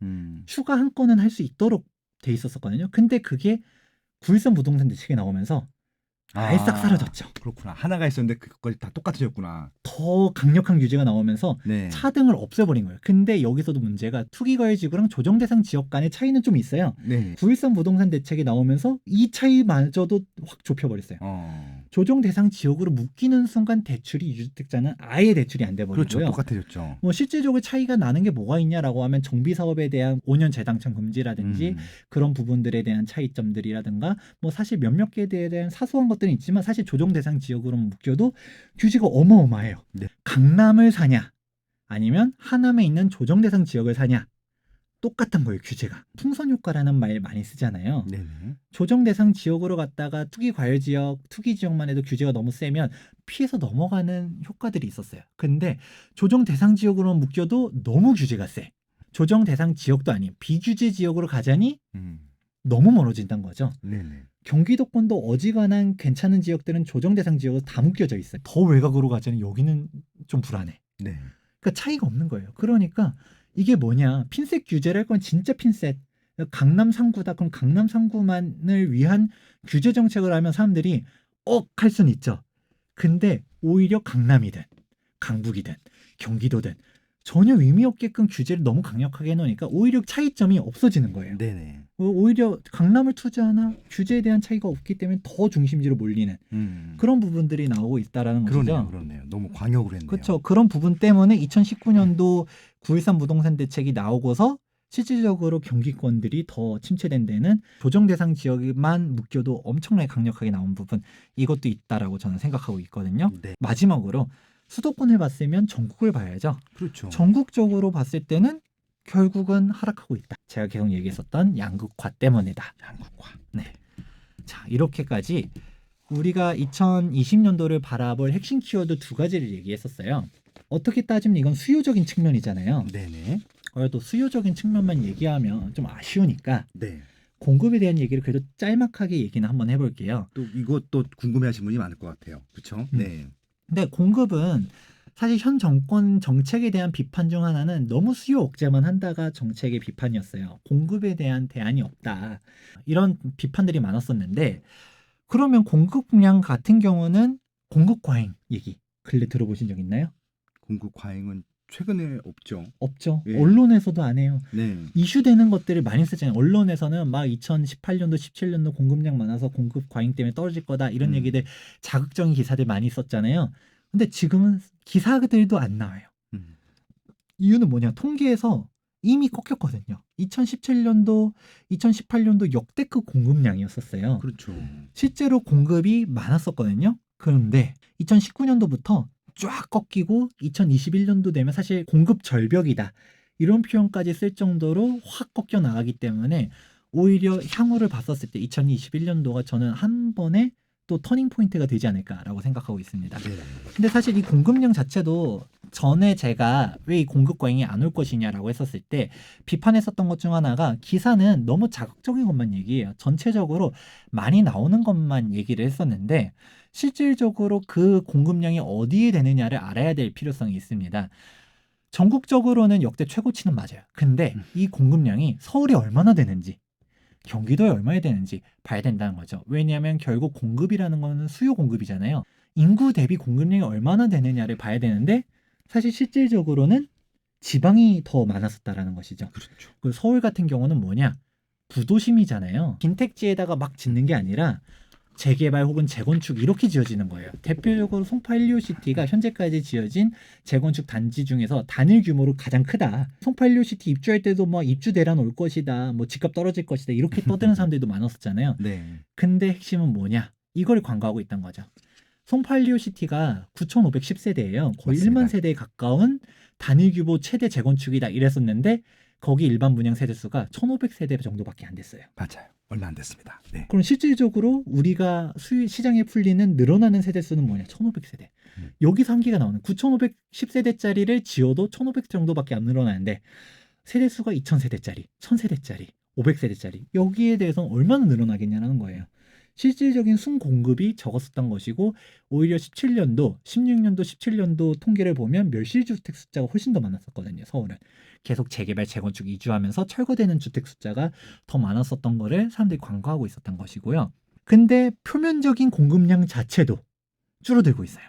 추가 한 건은 할 수 있도록 돼 있었거든요. 근데 그게 9.13 부동산 대책이 나오면서 아예 싹 사라졌죠. 그렇구나. 하나가 있었는데 그것까지 다 똑같아졌구나. 더 강력한 규제가 나오면서 네. 차등을 없애버린 거예요. 근데 여기서도 문제가 투기과열지구랑 조정대상 지역 간의 차이는 좀 있어요. 네. 9.13 부동산 대책이 나오면서 이 차이마저도 확 좁혀버렸어요. 조정대상 지역으로 묶이는 순간 대출이 유주택자는 아예 대출이 안 돼버리고요. 그렇죠. 똑같아졌죠. 뭐 실질적으로 차이가 나는 게 뭐가 있냐라고 하면 정비사업에 대한 5년 재당첨 금지라든지 그런 부분들에 대한 차이점들이라든가 뭐 사실 몇몇 개에 대한 사소한 것들은 있지만 사실 조정 대상 지역으로 묶여도 규제가 어마어마해요. 네. 강남을 사냐 아니면 하남에 있는 조정 대상 지역을 사냐 똑같은 거예요. 규제가. 풍선 효과라는 말 많이 쓰잖아요. 네네. 조정 대상 지역으로 갔다가 투기 과열 지역, 투기 지역만 해도 규제가 너무 세면 피해서 넘어가는 효과들이 있었어요. 근데 조정 대상 지역으로 묶여도 너무 규제가 세. 조정 대상 지역도 아닌 비규제 지역으로 가자니 너무 멀어진다는 거죠. 네네. 경기도권도 어지간한 괜찮은 지역들은 조정 대상 지역으로 다 묶여져 있어요. 더 외곽으로 가자니 여기는 좀 불안해. 네. 그러니까 차이가 없는 거예요. 그러니까 이게 뭐냐? 핀셋 규제를 할 건 진짜 핀셋. 강남 3구다. 그럼 강남 3구만을 위한 규제 정책을 하면 사람들이 할 수는 있죠. 근데 오히려 강남이든 강북이든 경기도든 전혀 의미 없게끔 규제를 너무 강력하게 해놓으니까 오히려 차이점이 없어지는 거예요. 네네. 오히려 강남을 투자하나 규제에 대한 차이가 없기 때문에 더 중심지로 몰리는 그런 부분들이 나오고 있다라는 것이죠. 그러네요. 너무 광역으로 했네요. 그렇죠. 그런 부분 때문에 2019년도 9.13 부동산 대책이 나오고서 실질적으로 경기권들이 더 침체된 데는 조정 대상 지역만 묶여도 엄청나게 강력하게 나온 부분 이것도 있다라고 저는 생각하고 있거든요. 네. 마지막으로 수도권을 봤으면 전국을 봐야죠. 그렇죠. 전국적으로 봤을 때는 결국은 하락하고 있다. 제가 계속 얘기했었던 양극화 때문이다. 양극화. 네. 자, 이렇게까지 우리가 2020년도를 바라볼 핵심 키워드 두 가지를 얘기했었어요. 어떻게 따지면 이건 수요적인 측면이잖아요. 네네. 또 수요적인 측면만 얘기하면 좀 아쉬우니까 네. 공급에 대한 얘기를 그래도 짤막하게 얘기는 한번 해볼게요. 또 이것도 궁금해하시는 분이 많을 것 같아요. 그렇죠? 네. 근데 공급은 사실 현 정권 정책에 대한 비판 중 하나는 너무 수요 억제만 한다가 정책의 비판이었어요. 공급에 대한 대안이 없다. 이런 비판들이 많았었는데 그러면 공급량 같은 경우는 공급 과잉 얘기 근래 들어보신 적 있나요? 공급 과잉은 최근에 없죠. 없죠. 예. 언론에서도 안 해요. 네. 이슈되는 것들을 많이 쓰잖아요. 언론에서는 막 2018년도, 17년도 공급량 많아서 공급 과잉 때문에 떨어질 거다 이런 얘기들 자극적인 기사들 많이 썼잖아요. 근데 지금은 기사들도 안 나와요. 이유는 뭐냐? 통계에서 이미 꺾였거든요. 2017년도, 2018년도 역대급 공급량이었었어요. 그렇죠. 실제로 공급이 많았었거든요. 그런데 2019년도부터 쫙 꺾이고 2021년도 되면 사실 공급 절벽이다. 이런 표현까지 쓸 정도로 확 꺾여 나가기 때문에 오히려 향후를 봤었을 때 2021년도가 저는 한 번에 또 터닝 포인트가 되지 않을까라고 생각하고 있습니다. 네. 근데 사실 이 공급량 자체도 전에 제가 왜 이 공급 과잉이 안 올 것이냐라고 했었을 때 비판했었던 것 중 하나가 기사는 너무 자극적인 것만 얘기해요. 전체적으로 많이 나오는 것만 얘기를 했었는데 실질적으로 그 공급량이 어디에 되느냐를 알아야 될 필요성이 있습니다. 전국적으로는 역대 최고치는 맞아요. 근데 이 공급량이 서울이 얼마나 되는지 경기도에 얼마나 되는지 봐야 된다는 거죠. 왜냐하면 결국 공급이라는 거는 수요 공급이잖아요. 인구 대비 공급량이 얼마나 되느냐를 봐야 되는데 사실 실질적으로는 지방이 더 많았었다라는 것이죠. 그렇죠. 그 서울 같은 경우는 뭐냐? 부도심이잖아요. 빈택지에다가 막 짓는 게 아니라 재개발 혹은 재건축 이렇게 지어지는 거예요. 대표적으로 송파 헬리오시티가 현재까지 지어진 재건축 단지 중에서 단일 규모로 가장 크다. 송파 헬리오시티 입주할 때도 뭐 입주 대란 올 것이다. 뭐 집값 떨어질 것이다. 이렇게 떠드는 사람들도 많았었잖아요. 네. 근데 핵심은 뭐냐? 이걸 광고하고 있던 거죠. 송파 헬리오시티가 9,510세대예요. 거의 맞습니다. 1만 세대에 가까운 단일 규모 최대 재건축이다 이랬었는데 거기 일반 분양 세대 수가 1,500세대 정도밖에 안 됐어요. 맞아요. 얼마 안 됐습니다. 네. 그럼 실질적으로 우리가 시장에 풀리는 늘어나는 세대 수는 뭐냐? 1,500세대. 여기서 한계가 나오는 9,510세대짜리를 지어도 1,500 정도밖에 안 늘어나는데 세대 수가 2,000세대짜리, 1,000세대짜리, 500세대짜리 여기에 대해서는 얼마나 늘어나겠냐는 거예요. 실질적인 순공급이 적었었던 것이고 오히려 17년도, 16년도, 17년도 통계를 보면 멸실주택 숫자가 훨씬 더 많았었거든요. 서울은. 계속 재개발, 재건축 이주하면서 철거되는 주택 숫자가 더 많았었던 거를 사람들이 광고하고 있었던 것이고요. 근데 표면적인 공급량 자체도 줄어들고 있어요.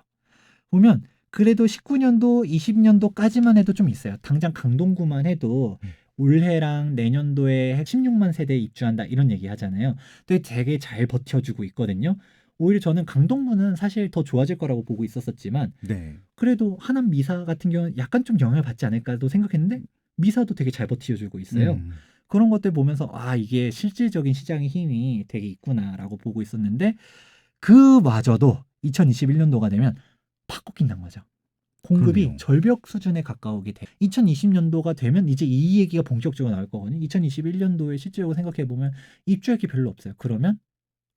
보면 그래도 19년도, 20년도까지만 해도 좀 있어요. 당장 강동구만 해도 올해랑 내년도에 16만 세대 입주한다 이런 얘기 하잖아요. 근데 되게 잘 버텨주고 있거든요. 오히려 저는 강동구는 사실 더 좋아질 거라고 보고 있었지만 네. 그래도 하남 미사 같은 경우는 약간 좀 영향을 받지 않을까도 생각했는데 미사도 되게 잘 버텨주고 있어요. 그런 것들 보면서 아 이게 실질적인 시장의 힘이 되게 있구나라고 보고 있었는데 그마저도 2021년도가 되면 팍 꺾인다는 거죠. 공급이 그러네요. 절벽 수준에 가까우게 돼. 2020년도가 되면 이제 이 얘기가 본격적으로 나올 거거든요. 2021년도에 실질적으로 생각해 보면 입주할 게 별로 없어요. 그러면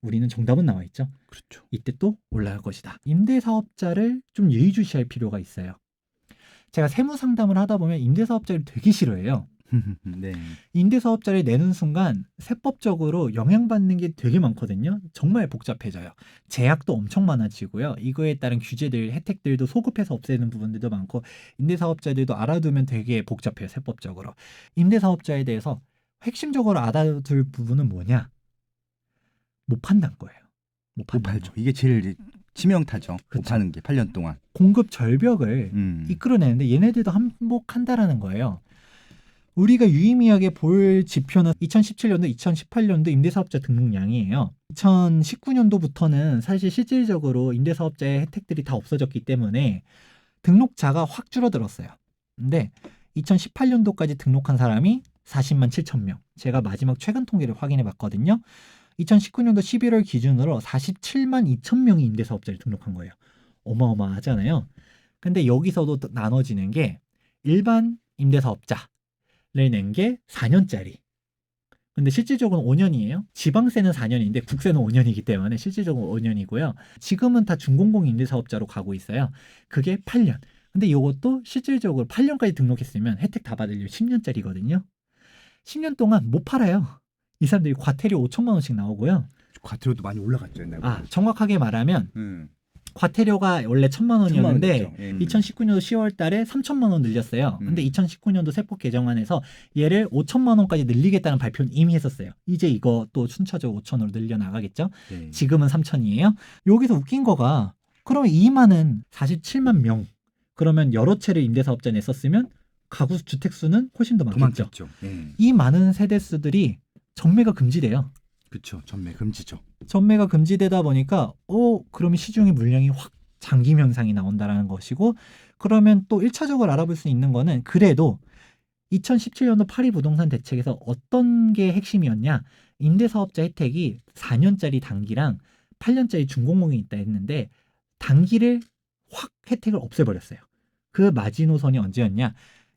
우리는 정답은 나와 있죠. 그렇죠. 이때 또 올라갈 것이다. 임대사업자를 좀 예의주시할 필요가 있어요. 제가 세무 상담을 하다 보면 임대사업자를 되게 싫어해요. 네. 임대사업자를 내는 순간 세법적으로 영향받는 게 되게 많거든요. 정말 복잡해져요. 제약도 엄청 많아지고요. 이거에 따른 규제들, 혜택들도 소급해서 없애는 부분들도 많고 임대사업자들도 알아두면 되게 복잡해요. 세법적으로. 임대사업자에 대해서 핵심적으로 알아둘 부분은 뭐냐? 못 판단 거예요. 못 못 팔죠. 이게 제일 치명타죠. 못 그쵸. 파는 게 8년 동안. 공급 절벽을 이끌어내는데 얘네들도 한몫한다라는 거예요. 우리가 유의미하게 볼 지표는 2017년도, 2018년도 임대사업자 등록량이에요. 2019년도부터는 사실 실질적으로 임대사업자의 혜택들이 다 없어졌기 때문에 등록자가 확 줄어들었어요. 근데 2018년도까지 등록한 사람이 40만 7천 명. 제가 마지막 최근 통계를 확인해 봤거든요. 2019년도 11월 기준으로 47만 2천 명이 임대사업자를 등록한 거예요. 어마어마하잖아요. 근데 여기서도 나눠지는 게 일반 임대사업자를 낸 게 4년짜리. 근데 실질적으로는 5년이에요. 지방세는 4년인데 국세는 5년이기 때문에 실질적으로 5년이고요. 지금은 다 중공공 임대사업자로 가고 있어요. 그게 8년. 근데 이것도 실질적으로 8년까지 등록했으면 혜택 다 받으려면 10년짜리거든요. 10년 동안 못 팔아요. 이 사람들이 과태료 5천만 원씩 나오고요. 과태료도 많이 올라갔죠. 옛날에. 아, 정확하게 말하면 과태료가 원래 1,000만 원이었는데 2019년도 10월 달에 3,000만 원 늘렸어요. 근데 2019년도 세법 개정안에서 얘를 5,000만 원까지 늘리겠다는 발표는 이미 했었어요. 이제 이거 또 순차적으로 5,000으로 늘려 나가겠죠. 네. 지금은 3,000이에요. 여기서 웃긴 거가 그러면 2만은 47만 명. 그러면 여러 채를 임대사업자 냈었으면 가구 주택 수는 훨씬 더 많겠죠. 이 많은 세대수들이 전매가 금지돼요. 그렇죠. 전매 금지죠. 전매가 금지되다 보니까 그러면 시중의 물량이 확 잠김 현상이 나온다라는 것이고 그러면 또 1차적으로 알아볼 수 있는 거는 그래도 2017년도 파리 부동산 대책에서 어떤 게 핵심이었냐? 임대사업자 혜택이 4년짜리 단기랑 8년짜리 중공공이 있다 했는데 단기를 확 혜택을 없애버렸어요. 그 마지노선이 언제였냐?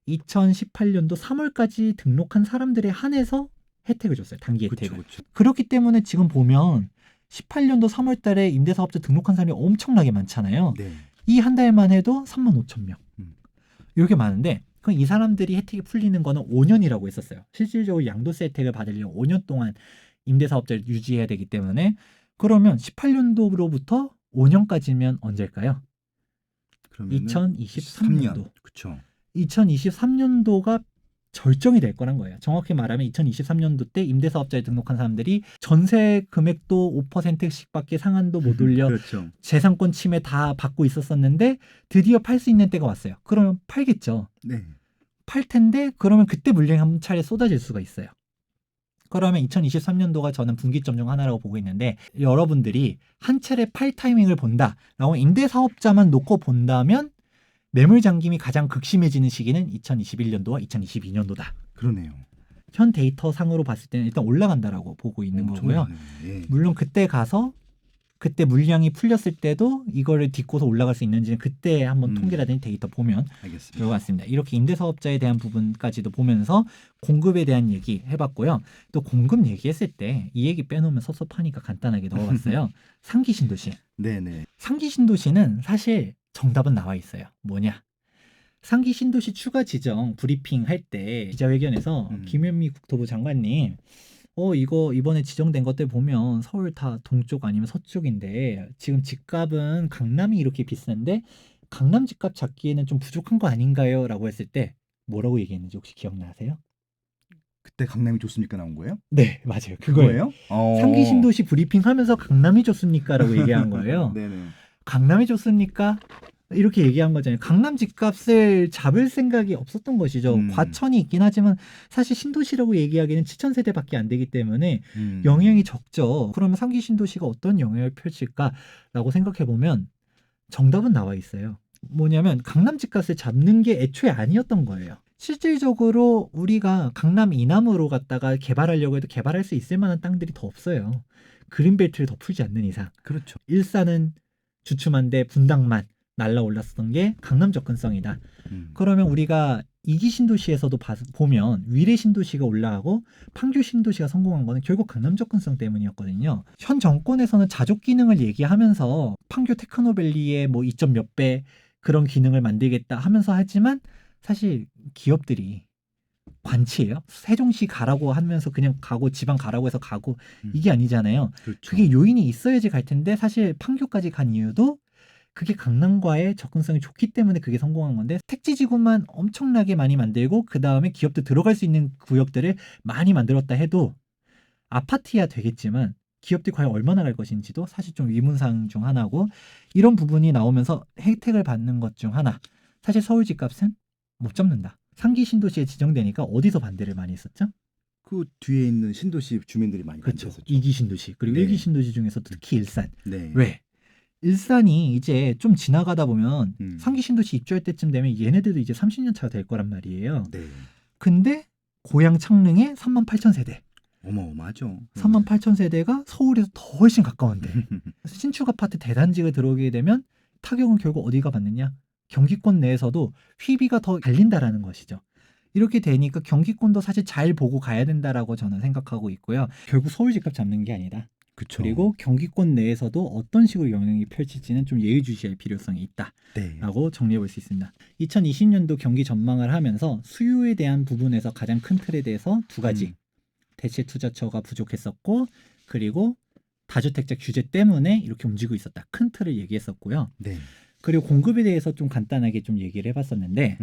2018년도 3월까지 등록한 사람들에 한해서 혜택을 줬어요. 단기 혜택을. 그쵸. 그렇기 때문에 지금 보면 18년도 3월 달에 임대사업자 등록한 사람이 엄청나게 많잖아요. 네. 이 한 달만 해도 35,000명. 음. 이렇게 많은데 그럼 이 사람들이 혜택이 풀리는 거는 5년이라고 했었어요. 실질적으로 양도세 혜택을 받으려면 5년 동안 임대사업자를 유지해야 되기 때문에 그러면 18년도로부터 5년까지면 언제일까요? 그러면은 2023년도. 그렇죠. 2023년도가 절정이 될 거란 거예요. 정확히 말하면 2023년도 때 임대사업자에 등록한 사람들이 전세 금액도 5%씩밖에 상한도 못 올려 그렇죠. 재산권 침해 다 받고 있었었는데 드디어 팔 수 있는 때가 왔어요. 그러면 팔겠죠. 네. 팔 텐데 그러면 그때 물량이 한 차례 쏟아질 수가 있어요. 그러면 2023년도가 저는 분기점 중 하나라고 보고 있는데 여러분들이 한 차례 팔 타이밍을 본다라고 임대사업자만 놓고 본다면 매물 잠김이 가장 극심해지는 시기는 2021년도와 2022년도다. 그러네요. 현 데이터 상으로 봤을 때는 일단 올라간다라고 보고 있는 거고요. 예. 물론 그때 가서 그때 물량이 풀렸을 때도 이거를 딛고서 올라갈 수 있는지는 그때 한번 통계라든지 데이터 보면 알겠습니다. 될 것 같습니다. 이렇게 임대사업자에 대한 부분까지도 보면서 공급에 대한 얘기 해봤고요. 또 공급 얘기했을 때 이 얘기 빼놓으면 섭섭하니까 간단하게 넣어봤어요. 상기 신도시. 네네. 상기 신도시는 사실 정답은 나와 있어요. 뭐냐? 상기 신도시 추가 지정 브리핑 할 때 기자회견에서 김현미 국토부 장관님 이거 이번에 지정된 것들 보면 서울 다 동쪽 아니면 서쪽인데 지금 집값은 강남이 이렇게 비싼데 강남 집값 잡기에는 좀 부족한 거 아닌가요? 라고 했을 때 뭐라고 얘기했는지 혹시 기억나세요? 그때 강남이 좋습니까 나온 거예요? 네, 맞아요. 그거예요. 상기 신도시 브리핑 하면서 강남이 좋습니까? 라고 얘기한 거예요. 네네. 강남이 좋습니까? 이렇게 얘기한 거잖아요. 강남 집값을 잡을 생각이 없었던 것이죠. 과천이 있긴 하지만 사실 신도시라고 얘기하기는 7,000세대밖에 안 되기 때문에 영향이 적죠. 그러면 상기 신도시가 어떤 영향을 펼칠까라고 생각해 보면 정답은 나와 있어요. 뭐냐면 강남 집값을 잡는 게 애초에 아니었던 거예요. 실질적으로 우리가 강남 이남으로 갔다가 개발하려고 해도 개발할 수 있을 만한 땅들이 더 없어요. 그린벨트를 더 풀지 않는 이상. 그렇죠. 일산은 주춤한데 분당만 날라올랐었던 게 강남 접근성이다. 그러면 우리가 2기 신도시에서도 보면 위례 신도시가 올라가고 판교 신도시가 성공한 거는 결국 강남 접근성 때문이었거든요. 현 정권에서는 자족 기능을 얘기하면서 판교 테크노밸리의 뭐 2점 몇 배 그런 기능을 만들겠다 하면서 하지만 사실 기업들이 관치예요. 세종시 가라고 하면서 그냥 가고 지방 가라고 해서 가고 이게 아니잖아요. 그렇죠. 그게 요인이 있어야지 갈 텐데 사실 판교까지 간 이유도 그게 강남과의 접근성이 좋기 때문에 그게 성공한 건데 택지지구만 엄청나게 많이 만들고 그 다음에 기업도 들어갈 수 있는 구역들을 많이 만들었다 해도 아파트야 되겠지만 기업들이 과연 얼마나 갈 것인지도 사실 좀 의문사항 중 하나고 이런 부분이 나오면서 혜택을 받는 것 중 하나 사실 서울 집값은 못 잡는다. 상기 신도시에 지정되니까 어디서 반대를 많이 했었죠? 그 뒤에 있는 신도시 주민들이 많이 그렇죠. 반대했었죠. 2기 신도시 그리고 네. 1기 신도시 중에서도 특히 일산. 네. 왜? 일산이 이제 좀 지나가다 보면 상기 신도시 입주할 때쯤 되면 얘네들도 이제 30년 차가 될 거란 말이에요. 네. 근데 고향 창릉에 38,000세대. 어마어마하죠. 38,000세대가 서울에서 더 훨씬 가까운데 신축 아파트 대단지가 들어오게 되면 타격은 결국 어디가 받느냐? 경기권 내에서도 휘비가 더 갈린다라는 것이죠. 이렇게 되니까 경기권도 사실 잘 보고 가야 된다라고 저는 생각하고 있고요. 결국 서울 집값 잡는 게 아니다. 그쵸. 그리고 경기권 내에서도 어떤 식으로 영향이 펼칠지는 좀 예의주시할 필요성이 있다라고 정리해 볼 수 있습니다. 2020년도 경기 전망을 하면서 수요에 대한 부분에서 가장 큰 틀에 대해서 두 가지. 대체 투자처가 부족했었고 그리고 다주택자 규제 때문에 이렇게 움직이고 있었다. 큰 틀을 얘기했었고요. 네. 그리고 공급에 대해서 좀 간단하게 좀 얘기를 해봤었는데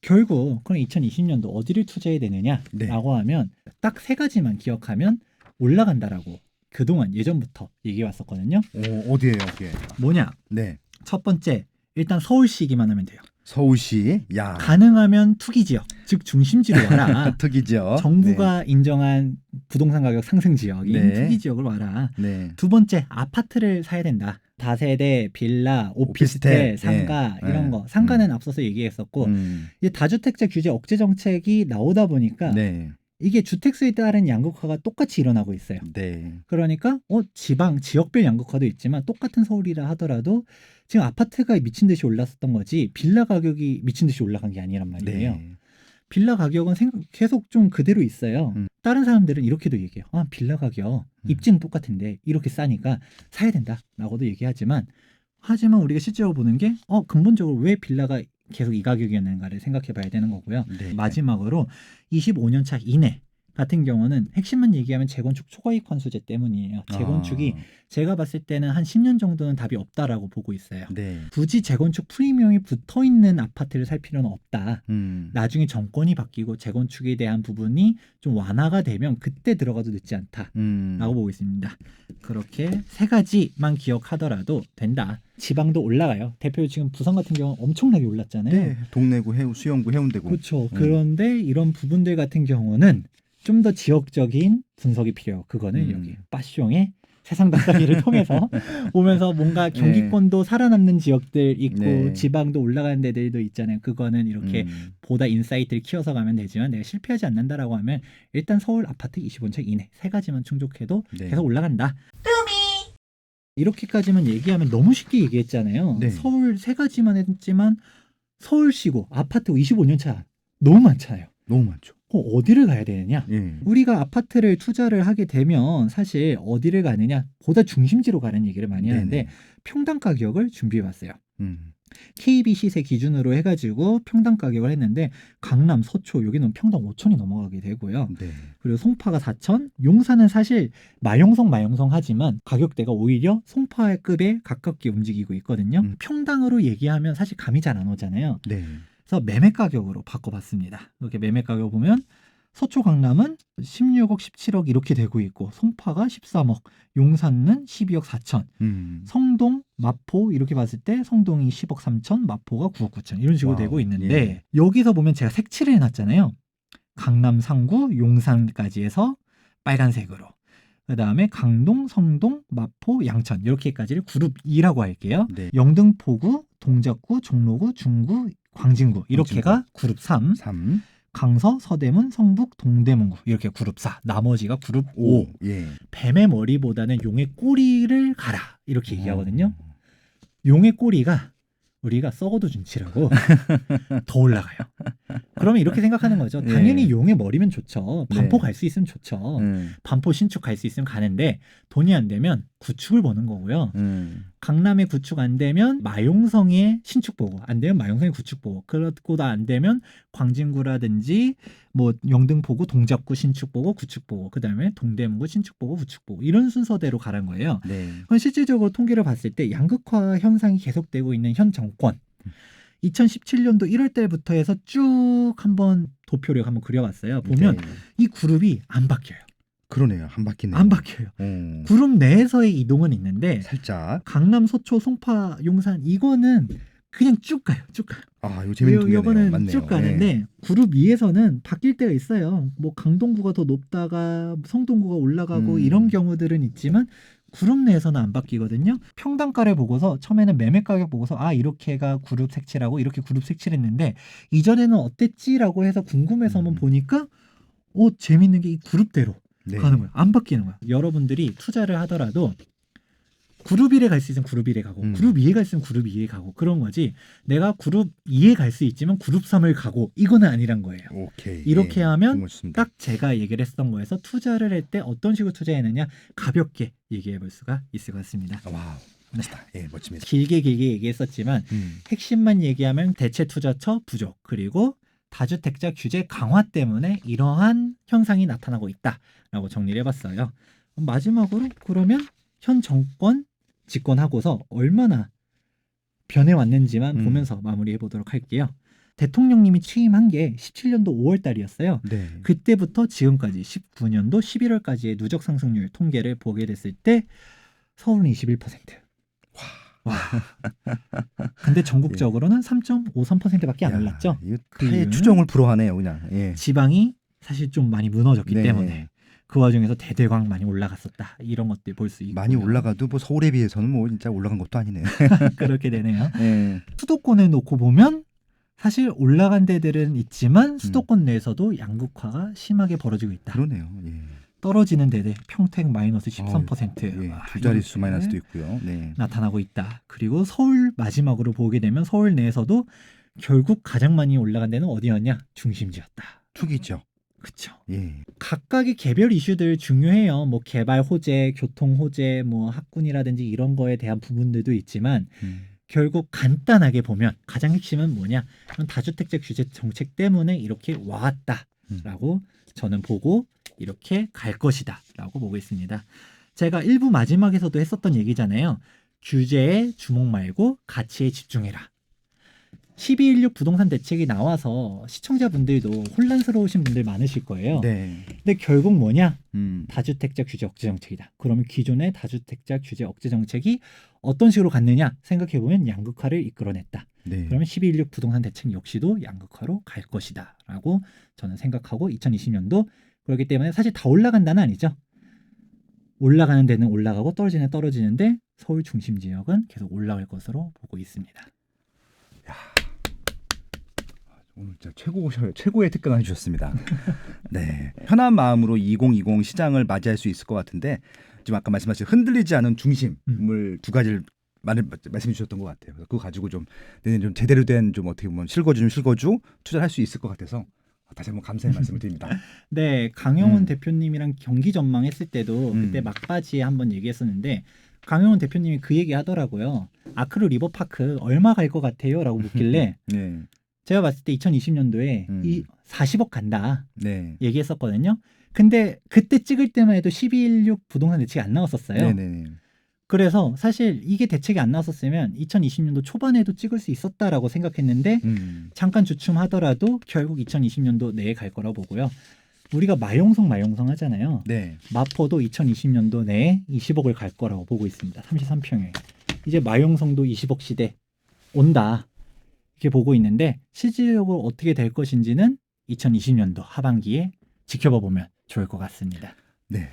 결국 그럼 2020년도 어디를 투자해야 되느냐라고 네. 하면 딱 세 가지만 기억하면 올라간다라고 그동안 예전부터 얘기해 왔었거든요. 어디예요, 그게? 뭐냐? 네. 첫 번째 일단 서울시기만 하면 돼요. 서울시. 야. 가능하면 투기 지역, 즉 중심지로 와라. 특이죠. 정부가 인정한 부동산 가격 상승 지역인 네. 투기 지역으로 와라. 네. 두 번째 아파트를 사야 된다. 다세대, 빌라, 오피스텔, 오피스텔. 상가 네. 이런 거. 상가는 앞서서 얘기했었고 이제 다주택자 규제 억제 정책이 나오다 보니까 네. 이게 주택수에 따른 양극화가 똑같이 일어나고 있어요. 네. 그러니까 지방 지역별 양극화도 있지만 똑같은 서울이라 하더라도 지금 아파트가 미친 듯이 올랐었던 거지 빌라 가격이 미친 듯이 올라간 게 아니란 말이에요. 네. 빌라 가격은 계속 좀 그대로 있어요. 다른 사람들은 이렇게도 얘기해요. 빌라 가격 입지는 똑같은데 이렇게 싸니까 사야 된다라고도 얘기하지만 우리가 실제로 보는 게 근본적으로 왜 빌라가 계속 이 가격이었는가를 생각해 봐야 되는 거고요. 네. 마지막으로 25년 차 이내 같은 경우는 핵심만 얘기하면 재건축 초과이익 환수제 때문이에요. 재건축이 제가 봤을 때는 한 10년 정도는 답이 없다라고 보고 있어요. 네. 굳이 재건축 프리미엄이 붙어있는 아파트를 살 필요는 없다. 나중에 정권이 바뀌고 재건축에 대한 부분이 좀 완화가 되면 그때 들어가도 늦지 않다라고 보고 있습니다. 그렇게 세 가지만 기억하더라도 된다. 지방도 올라가요. 대표로 지금 부산 같은 경우는 엄청나게 올랐잖아요. 네. 동래구, 수영구, 해운대구. 그렇죠. 그런데 이런 부분들 같은 경우는 좀 더 지역적인 분석이 필요해요. 그거는 여기 빠숑의 세상 답사기를 통해서 오면서 뭔가 경기권도 살아남는 지역들 있고 지방도 올라가는 데들도 있잖아요. 그거는 이렇게 보다 인사이트를 키워서 가면 되지만 내가 실패하지 않는다라고 하면 일단 서울 아파트 25층 이내 세 가지만 충족해도 계속 올라간다. 이렇게까지만 얘기하면 너무 쉽게 얘기했잖아요. 서울 세 가지만 했지만 서울시고 아파트 25년 차 너무 많잖아요. 너무 많죠. 어디를 가야 되느냐? 우리가 아파트를 투자를 하게 되면 사실 어디를 가느냐? 보다 중심지로 가는 얘기를 많이 하는데 평당 가격을 준비해봤어요. KB 시세 기준으로 해가지고 평당 가격을 했는데 강남, 서초 여기는 평당 5천이 넘어가게 되고요. 그리고 송파가 4천, 용산은 사실 마용성 하지만 가격대가 오히려 송파급에 가깝게 움직이고 있거든요. 평당으로 얘기하면 사실 감이 잘 안 오잖아요. 그래서 매매 가격으로 바꿔봤습니다. 이렇게 매매 가격 보면 서초 강남은 16억, 17억 이렇게 되고 있고 송파가 13억, 용산은 12억 4천, 성동, 마포 이렇게 봤을 때 성동이 10억 3천, 마포가 9억 9천 이런 식으로 되고 있는데 여기서 보면 제가 색칠을 해놨잖아요. 강남, 상구, 용산까지 해서 빨간색으로 그 다음에 강동, 성동, 마포, 양천 이렇게까지를 그룹 2라고 할게요. 영등포구, 동작구, 종로구, 중구, 광진구 이렇게가 그룹 3. 강서, 서대문, 성북, 동대문구 이렇게 그룹 4. 나머지가 그룹 5. 뱀의 머리보다는 용의 꼬리를 가라 이렇게 얘기하거든요. 용의 꼬리가 우리가 썩어도 준치라고 더 올라가요. 그러면 이렇게 생각하는 거죠. 당연히 용의 머리면 좋죠. 반포 갈 수 있으면 좋죠. 반포 신축 갈 수 있으면 가는데 돈이 안 되면 구축을 보는 거고요. 강남에 구축 안 되면 마용성의 신축 보고 안 되면 마용성의 구축 보고 그렇고도 안 되면 광진구라든지 뭐 영등포구 동작구 신축 보고 구축 보고 그다음에 동대문구 신축 보고 구축 보고 이런 순서대로 가는 거예요. 그건 실질적으로 통계를 봤을 때 양극화 현상이 계속되고 있는 현 정권 2017년도 1월 달부터 해서 쭉 한번 도표를 한번 그려봤어요. 보면 이 그룹이 안 바뀌어요. 그러네요. 안 바뀌네요. 안 바뀌어요. 그룹 내에서의 이동은 있는데 살짝 강남, 서초, 송파, 용산 이거는 그냥 쭉 가요. 이거 재밌는 통계네요. 이거는 맞네요. 쭉 가는데 그룹 2에서는 바뀔 때가 있어요. 뭐 강동구가 더 높다가 성동구가 올라가고 이런 경우들은 있지만 그룹 내에서는 안 바뀌거든요. 평당가를 보고서 처음에는 매매 가격 보고서 이렇게가 그룹 색칠하고 이렇게 그룹 색칠했는데 이전에는 어땠지라고 해서 궁금해서 한번 보니까 재밌는 게 이 그룹대로 가는 거예요. 안 바뀌는 거예요. 여러분들이 투자를 하더라도 그룹 1에 갈 수 있으면 그룹 1에 가고 그룹 2에 갈 수 있으면 그룹 2에 가고 그런 거지 내가 그룹 2에 갈 수 있지만 그룹 3을 가고 이거는 아니란 거예요. 이렇게 하면 딱 제가 얘기를 했던 거에서 투자를 할 때 어떤 식으로 투자했느냐 가볍게 얘기해 볼 수가 있을 것 같습니다. 와우. 멋있다. 멋집니다. 길게 얘기했었지만 핵심만 얘기하면 대체 투자처 부족 그리고 다주택자 규제 강화 때문에 이러한 현상이 나타나고 있다라고 정리를 해봤어요. 마지막으로 그러면 현 정권 집권하고서 얼마나 변해왔는지만 보면서 마무리해 보도록 할게요. 대통령님이 취임한 게 17년도 5월 달이었어요. 그때부터 지금까지 19년도 11월까지의 누적 상승률 통계를 보게 됐을 때 서울은 21%. 와. 근데 전국적으로는 3.53%밖에 안 올랐죠. 타의 추정을 불허하네요, 그냥. 지방이 사실 좀 많이 무너졌기 때문에 그 와중에서 대대광 많이 올라갔었다. 이런 것들 볼 수 있고 많이 올라가도 뭐 서울에 비해서는 뭐 진짜 올라간 것도 아니네요. 그렇게 되네요. 수도권에 놓고 보면 사실 올라간 데들은 있지만 수도권 내에서도 양극화가 심하게 벌어지고 있다. 그러네요. 예. 떨어지는 데들 평택 마이너스 13%. 예. 와, 두 자릿수 이렇게 마이너스도 있고요. 네. 나타나고 있다. 그리고 서울 마지막으로 보게 되면 서울 내에서도 결국 가장 많이 올라간 데는 어디였냐? 중심지였다. 투기죠. 그렇죠. 예. 각각의 개별 이슈들 중요해요. 뭐 개발 호재, 교통 호재, 뭐 학군이라든지 이런 거에 대한 부분들도 있지만 결국 간단하게 보면 가장 핵심은 뭐냐? 그런 다주택자 규제 정책 때문에 이렇게 와왔다라고 저는 보고 이렇게 갈 것이다라고 보고 있습니다. 제가 일부 마지막에서도 했었던 얘기잖아요. 규제에 주목 말고 가치에 집중해라. 12.16 부동산 대책이 나와서 시청자분들도 혼란스러우신 분들 많으실 거예요. 네. 근데 결국 뭐냐? 음. 다주택자 규제 억제 정책이다. 그러면 기존의 다주택자 규제 억제 정책이 어떤 식으로 갔느냐 생각해보면 양극화를 이끌어냈다. 네. 그러면 12.16 부동산 대책 역시도 양극화로 갈 것이다 라고 저는 생각하고 2020년도 그렇기 때문에 사실 다 올라간다는 아니죠. 올라가는 데는 올라가고 떨어지는 데는 떨어지는데 서울 중심 지역은 계속 올라갈 것으로 보고 있습니다. 오늘 진짜 최고의 특강을 해주셨습니다. 네, 편한 마음으로 2020 시장을 맞이할 수 있을 것 같은데 지금 아까 말씀하신 흔들리지 않은 중심을 두 가지를 말씀해 주셨던 것 같아요. 그거 가지고 좀 내년 좀 제대로 된 좀 어떻게 보면 실거주 투자를 할 수 있을 것 같아서 다시 한번 감사의 말씀을 드립니다. 네, 강영훈 대표님이랑 경기 전망했을 때도 그때 막바지에 한번 얘기했었는데 강영훈 대표님이 그 얘기 하더라고요. 아크로 리버파크 얼마 갈 것 같아요? 라고 묻길래 네. 제가 봤을 때 2020년도에 이 40억 간다 네. 얘기했었거든요. 근데 그때 찍을 때만 해도 12.16 부동산 대책이 안 나왔었어요. 네. 그래서 사실 이게 대책이 안 나왔었으면 2020년도 초반에도 찍을 수 있었다라고 생각했는데 잠깐 주춤하더라도 결국 2020년도 내에 갈 거라고 보고요. 우리가 마용성 하잖아요. 네. 마포도 2020년도 내에 20억을 갈 거라고 보고 있습니다. 33평에. 이제 마용성도 20억 시대 온다. 이렇게 보고 있는데 실질적으로 어떻게 될 것인지는 2020년도 하반기에 지켜봐 보면 좋을 것 같습니다. 네.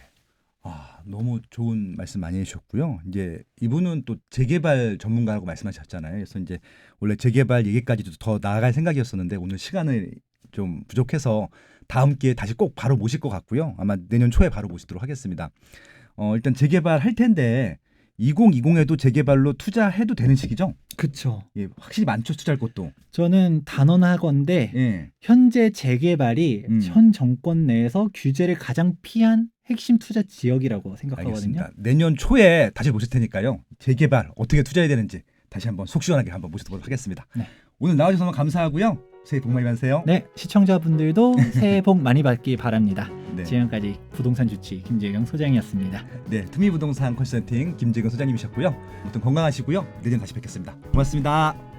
너무 좋은 말씀 많이 해주셨고요. 이제 이분은 또 재개발 전문가라고 말씀하셨잖아요. 그래서 이제 원래 재개발 얘기까지도 더 나아갈 생각이었었는데 오늘 시간이 좀 부족해서 다음 기회에 다시 꼭 바로 모실 것 같고요. 아마 내년 초에 바로 모시도록 하겠습니다. 일단 재개발 할 텐데 2020에도 재개발로 투자해도 되는 시기죠? 그렇죠. 예, 확실히 많죠, 투자할 것도. 저는 단언하건대 예. 현재 재개발이 현 정권 내에서 규제를 가장 피한 핵심 투자 지역이라고 생각하거든요. 알겠습니다. 내년 초에 다시 모실 테니까요. 재개발 어떻게 투자해야 되는지 다시 한번 속 시원하게 한번 모시도록 하겠습니다. 네. 오늘 나와주셔서 너무 감사하고요. 새해 복 많이 받으세요. 네, 시청자분들도 새해 복 많이 받기 바랍니다. 네. 지금까지 부동산 주치 김재경 소장이었습니다. 네, 투미부동산 컨설팅 김재근 소장님이셨고요. 아무튼 건강하시고요. 내년 다시 뵙겠습니다. 고맙습니다.